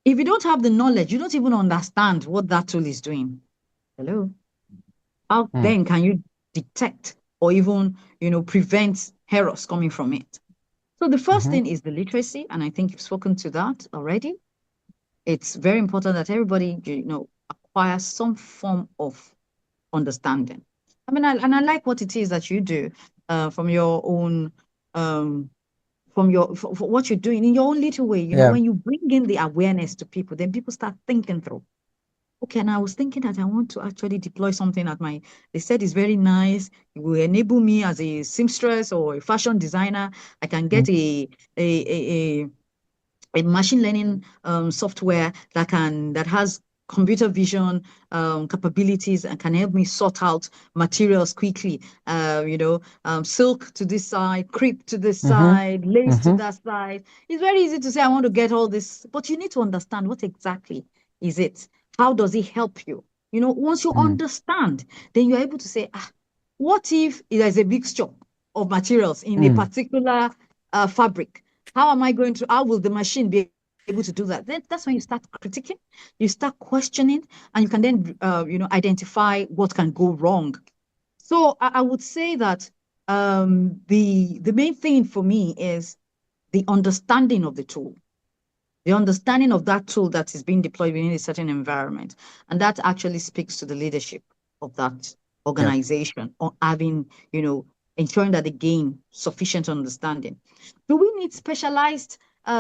If you don't have the knowledge, you don't even understand what that tool is doing. Hello? How Mm. then can you detect or even, prevent errors coming from it? So the first Mm-hmm. thing is the literacy, and I think you've spoken to that already. It's very important that everybody, acquires some form of understanding. I mean, I like what it is that you do from your own from for what you're doing in your own little way. Yeah. When you bring in the awareness to people, then people start thinking through. Okay, and I was thinking that I want to actually deploy something at my, they said it's very nice. It will enable me as a seamstress or a fashion designer. I can Mm. get a machine learning software that has computer vision capabilities and can help me sort out materials quickly. Silk to this side, crepe to this Mm-hmm. side, lace to Mm-hmm. that side. It's very easy to say I want to get all this, but you need to understand what exactly is it. How does it help you? Once you Mm. understand, then you're able to say, what if there's a mixture of materials in a Mm. particular fabric? How will the machine be able to do that? Then that's when you start critiquing, you start questioning, and you can then, identify what can go wrong. So I would say that the main thing for me is the understanding of the tool, the understanding of that tool that is being deployed within a certain environment. And that actually speaks to the leadership of that Yeah. organization on having, ensuring that they gain sufficient understanding. Do we need specialized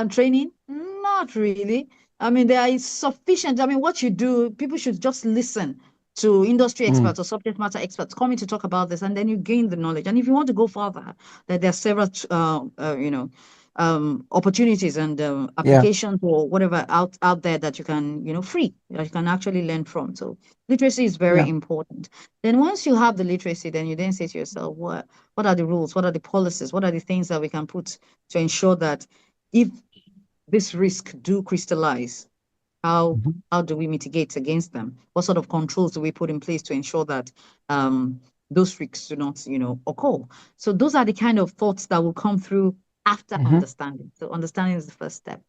training? Not really. I mean, there is sufficient. I mean, what you do, people should just listen to industry Mm. experts or subject matter experts coming to talk about this, and then you gain the knowledge. And if you want to go further, that there are several, opportunities and Yeah. applications or whatever out there that you can, free, that you can actually learn from. So literacy is very Yeah. important. Then once you have the literacy, then you then say to yourself, what are the rules? What are the policies? What are the things that we can put to ensure that if this risk do crystallize, how Mm-hmm. how do we mitigate against them? What sort of controls do we put in place to ensure that those risks do not, occur? So those are the kind of thoughts that will come through after Mm-hmm. understanding. So understanding is the first step.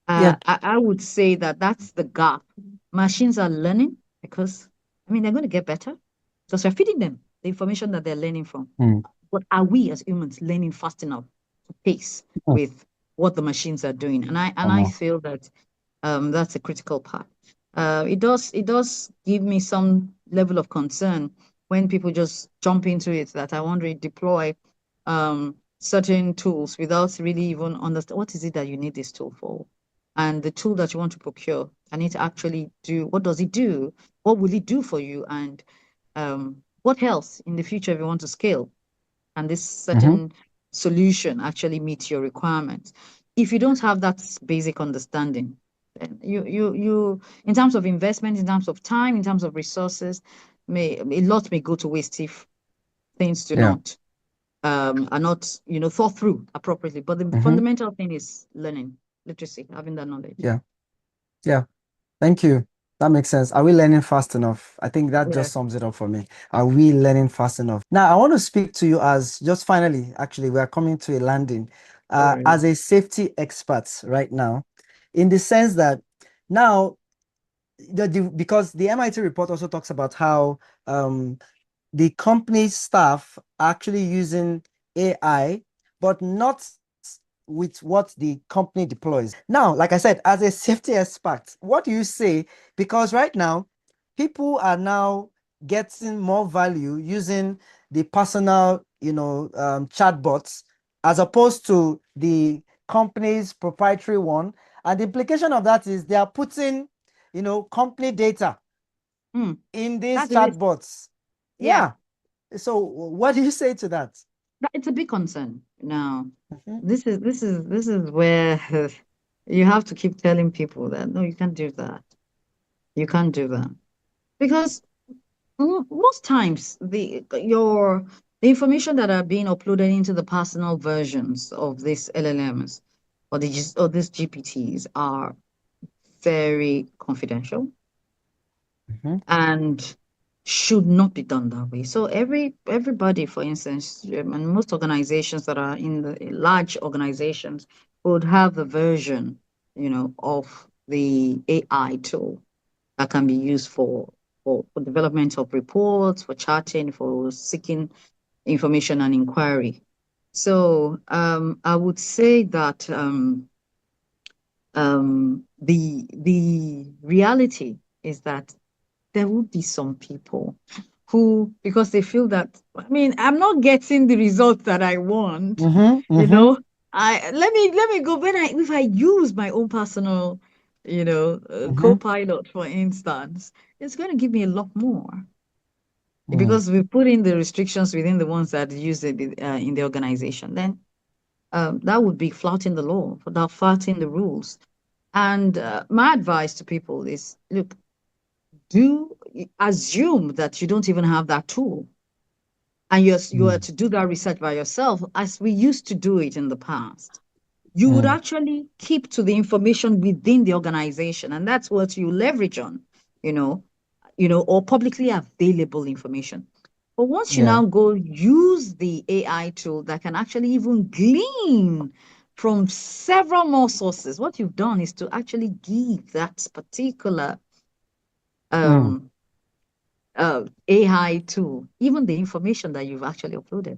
Yeah. I would say that that's the gap. Machines are learning because, I mean, they're going to get better because we're feeding them the information that they're learning from. Mm. But are we as humans learning fast enough to pace Mm. with what the machines are doing? And I Um, feel that that's a critical part. It does give me some level of concern when people just jump into it, that I want to deploy certain tools without really even understand what is it that you need this tool for, and the tool that you want to procure. I need to actually do, what does it do? What will it do for you? And what else in the future if you want to scale? And this mm-hmm. certain solution actually meets your requirements. If you don't have that basic understanding, then you in terms of investment, in terms of time, in terms of resources, a lot may go to waste if things do Yeah. not are not, thought through appropriately. But the Mm-hmm. fundamental thing is learning, literacy, having that knowledge. Yeah. Yeah. Thank you. That makes sense. Are we learning fast enough? I think that Yeah, just sums it up for me. Are we learning fast enough? Now, I want to speak to you as just finally, actually, we are coming to a landing all right. as a safety expert right now, in the sense that now, because the MIT report also talks about how the company staff are actually using AI, but not with what the company deploys. Now, like I said, as a safety expert, what do you say? Because right now, people are now getting more value using the personal, chatbots as opposed to the company's proprietary one. And the implication of that is they are putting, company data Mm, in these that's the risk. chatbots. Yeah, Yeah. So what do you say to that? it's a big concern. Now, Mhm. this is where you have to keep telling people that no, you can't do that. You can't do that because most times the information that are being uploaded into the personal versions of these LLMs or these GPTs are very confidential Mhm. and should not be done that way. So everybody, for instance, and most organizations that are in the large organizations would have a version, of the AI tool that can be used for development of reports, for charting, for seeking information and inquiry. So I would say that the reality is that there will be some people who, because they feel that, I mean, I'm not getting the results that I want, Mhm. you Mhm. know, I let me go when I if I use my own personal, Mm-hmm. co-pilot, for instance, it's going to give me a lot more Mm. because we put in the restrictions within the ones that use it in the organization. Then that would be flouting the law, for that flouting the rules. And my advice to people is, look, do assume that you don't even have that tool, and you are Mm. to do that research by yourself, as we used to do it in the past. You would Mm. actually keep to the information within the organization, and that's what you leverage on, you know, or publicly available information. But once you Yeah. now go use the AI tool that can actually even glean from several more sources, what you've done is to actually give that particular Mm. um, AI tool even the information that you've actually uploaded.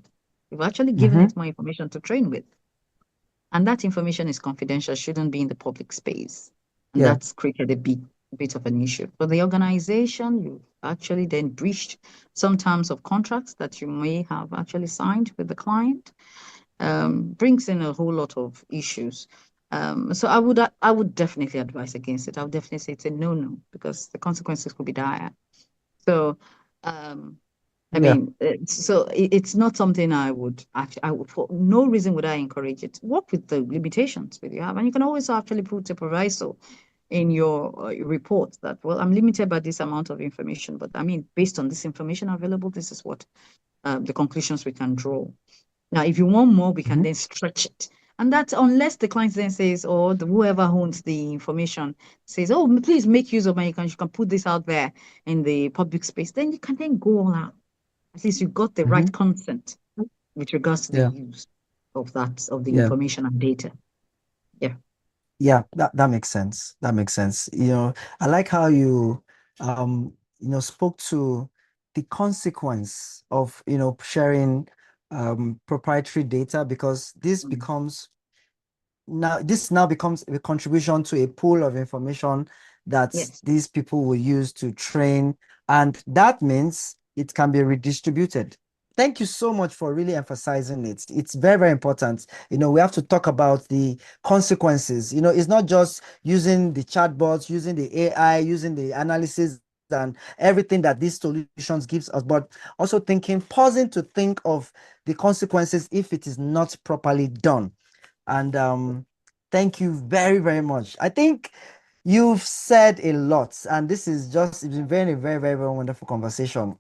You've actually given Mm-hmm. it more information to train with. And that information is confidential, shouldn't be in the public space. And Yeah. that's created a bit of an issue. For the organization, you actually then breached some terms of contracts that you may have actually signed with the client. Brings in a whole lot of issues. So I would definitely advise against it. I would definitely say it's a no-no because the consequences could be dire. So um, I Yeah. mean, it's not something I would, for no reason would I encourage it. Work with the limitations that you have, and you can always actually put a proviso in your report that, well, I'm limited by this amount of information, but I mean, based on this information available, this is what the conclusions we can draw. Now, if you want more, we can Mm-hmm. then stretch it. And that's unless the client then says, or whoever owns the information says, oh, please make use of my, you can put this out there in the public space, then you can then go all out. At least you got the Mm-hmm. right consent with regards to the Yeah. use of the Yeah. information and data. Yeah. Yeah, that makes sense. That makes sense. I like how spoke to the consequence of, sharing proprietary data, because Mm. this now becomes a contribution to a pool of information that Yes. these people will use to train, and that means it can be redistributed. Thank you so much for really emphasizing it. It's very, very important. We have to talk about the consequences. It's not just using the chatbots, using the AI, using the analysis and everything that these solutions gives us, but also pausing to think of the consequences if it is not properly done. And thank you very, very much. I think you've said a lot, and it's been very, very, very, very wonderful conversation.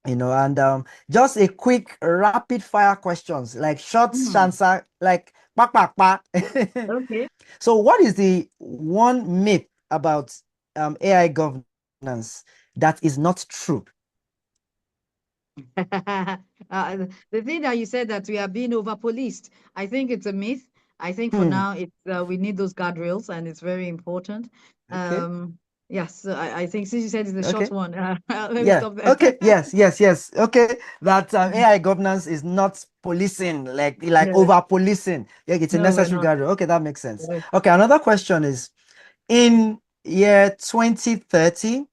And just a quick rapid fire questions, like short Mm. answer, like pa pa pa. Okay. So, what is the one myth about AI governance that is not true? The thing that you said that we are being over policed, I think it's a myth. I think for Hmm. now it's we need those guardrails and it's very important. Okay. Um, yes, so I think since you said it's a short Okay. one, let me Yeah. stop there. Okay. Yes. Yes. Yes. Okay. That AI governance is not policing, like Yeah. over policing. Yeah, it's a No, we're necessary not. guardrail. Okay, that makes sense. Yes. Okay. Another question is, in year 2030,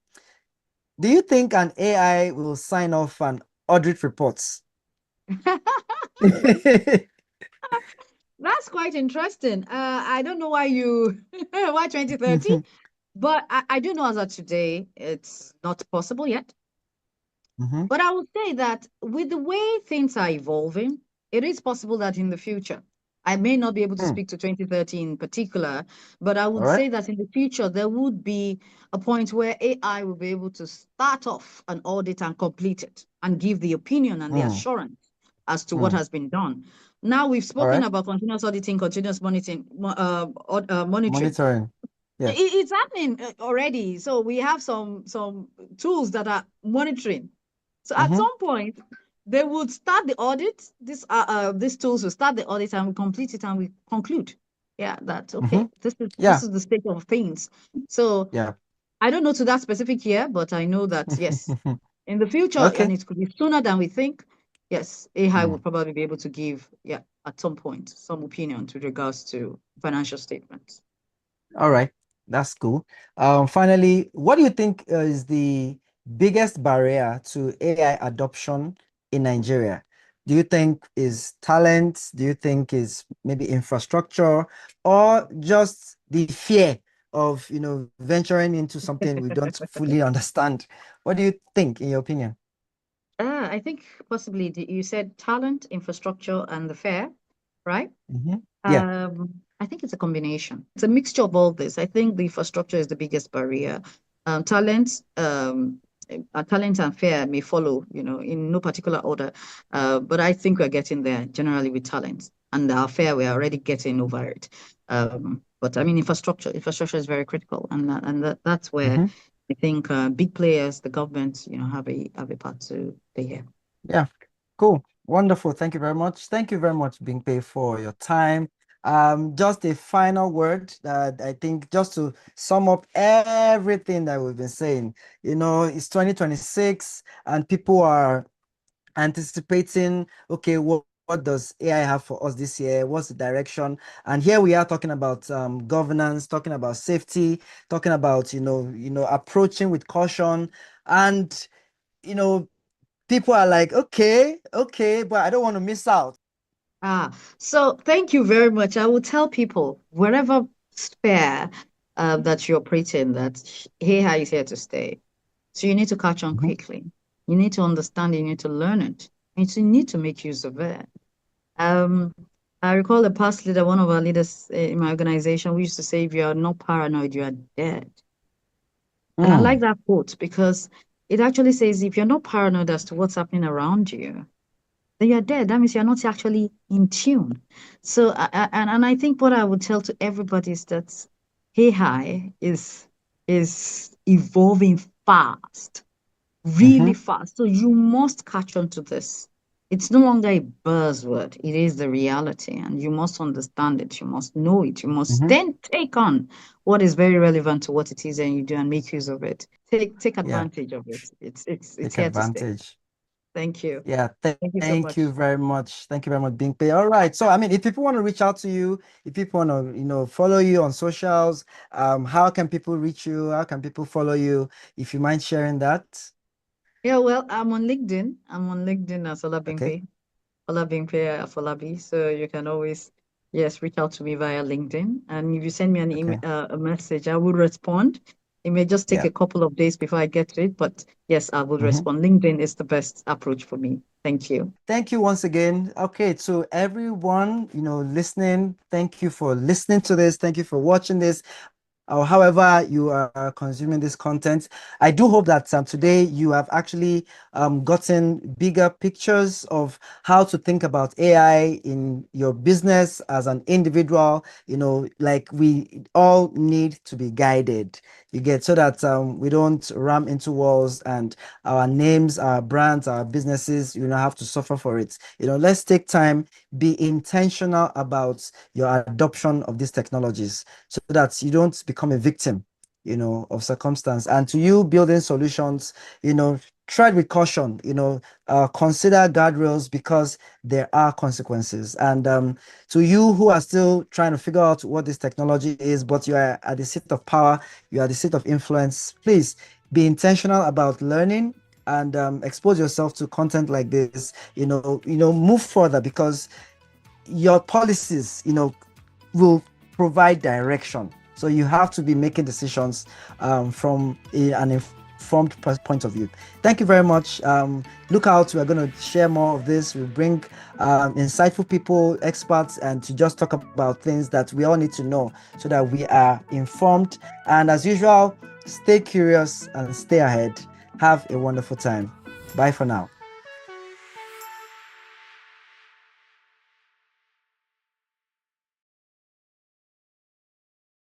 do you think an AI will sign off an audit reports? That's quite interesting. I don't know why you why 2030, but I do know as of today it's not possible yet. Mhm. But I would say that with the way things are evolving, it is possible that in the future, I may not be able to Hmm. speak to 2030 in particular, but I All would right. say that in the future, there would be a point where AI will be able to start off an audit and complete it and give the opinion and the Hmm. assurance as to what Hmm. has been done. Now we've All spoken right. about continuous auditing, continuous monitoring, monitoring. Monitoring. Yeah. It's happening already. So we have some tools that are monitoring. So at Mm-hmm. some point, they would start the audit. These tools will start the audit and we complete it and we conclude. Yeah, that's Mm-hmm. okay. This Yeah. is the state of things. So Yeah. I don't know to that specific year, but I know that yes, in the future, and Okay. it could be sooner than we think. Yes, AI Hmm. will probably be able to give, yeah, at some point, some opinion with regards to financial statements. All right, that's cool. Finally, what do you think is the biggest barrier to AI adoption in Nigeria? Do you think is talent? Do you think is maybe infrastructure, or just the fear of, venturing into something we don't fully understand? What do you think, in your opinion? I think possibly you said talent, infrastructure, and the fair, right? Yeah. I think it's a combination. It's a mixture of all this. I think the infrastructure is the biggest barrier. Talent, talent and fair may follow, in no particular order. But I think we're getting there generally with talent, and our fair we're already getting over it. But I mean, infrastructure is very critical, and that's where hmm I think big players, the government, have a part to play here. Yeah. Cool. Wonderful. Thank you very much. Thank you very much, Bingpe, for your time. Just a final word that I think just to sum up everything that we've been saying. It's 2026 and people are anticipating, okay, what does AI have for us this year? What's the direction? And here we are talking about governance, talking about safety, talking about, approaching with caution. And, you know, people are like, okay, okay, but I don't want to miss out. So thank you very much. I will tell people wherever sphere that you operate in that AI is here to stay. So you need to catch on Mhm. quickly. You need to understand it, you need to learn it. And you need to make use of it. Um, I recall a past leader, one of our leaders in my organization, we used to say, if you are not paranoid, you are dead. And I like Mm, that quote because it actually says if you're not paranoid as to what's happening around you, then you're dead. That means you're not actually in tune. So, and I think what I would tell to everybody is that AI is evolving fast, really mhm, fast. So you must catch on to this. It's no longer a buzzword. It is the reality, and you must understand it. You must know it. You must mhm. then take on what is very relevant to what it is, and you do and make use of it. Take Yeah, advantage of it. It's take here to stay. advantage. Thank you. Yeah, Thank you so thank much. you very much. Thank you very much, Bingpe. All right. So, I mean, if people want to reach out to you, if people want to, follow you on socials, how can people reach you? How can people follow you? If you mind sharing that. Yeah, well, I'm on LinkedIn. I'm on LinkedIn as Okay. Olabimpe Afolabi. So you can always, yes, reach out to me via LinkedIn. And if you send me an email, Okay. a message, I will respond. It may just take Yeah. a couple of days before I get to it, but yes, I will Mhm. respond. LinkedIn is the best approach for me. Thank you. Thank you once again. Okay, to everyone, listening, thank you for listening to this. Thank you for watching this, or however you are consuming this content. I do hope that today you have actually gotten bigger pictures of how to think about AI in your business as an individual. Like we all need to be guided. You get so that we don't ram into walls and our names, our brands, our businesses, have to suffer for it. Let's take time, be intentional about your adoption of these technologies so that you don't become a victim, of circumstance. And to you building solutions, tread with caution, consider guardrails because there are consequences. And to you who are still trying to figure out what this technology is, but you are at the seat of power, you are at the seat of influence, please be intentional about learning and expose yourself to content like this. Move further because your policies, will provide direction. So you have to be making decisions from an informed point of view. Thank you very much. Look out, we're going to share more of this. We bring insightful people, experts, and to just talk about things that we all need to know so that we are informed. And as usual, stay curious and stay ahead. Have a wonderful time. Bye for now.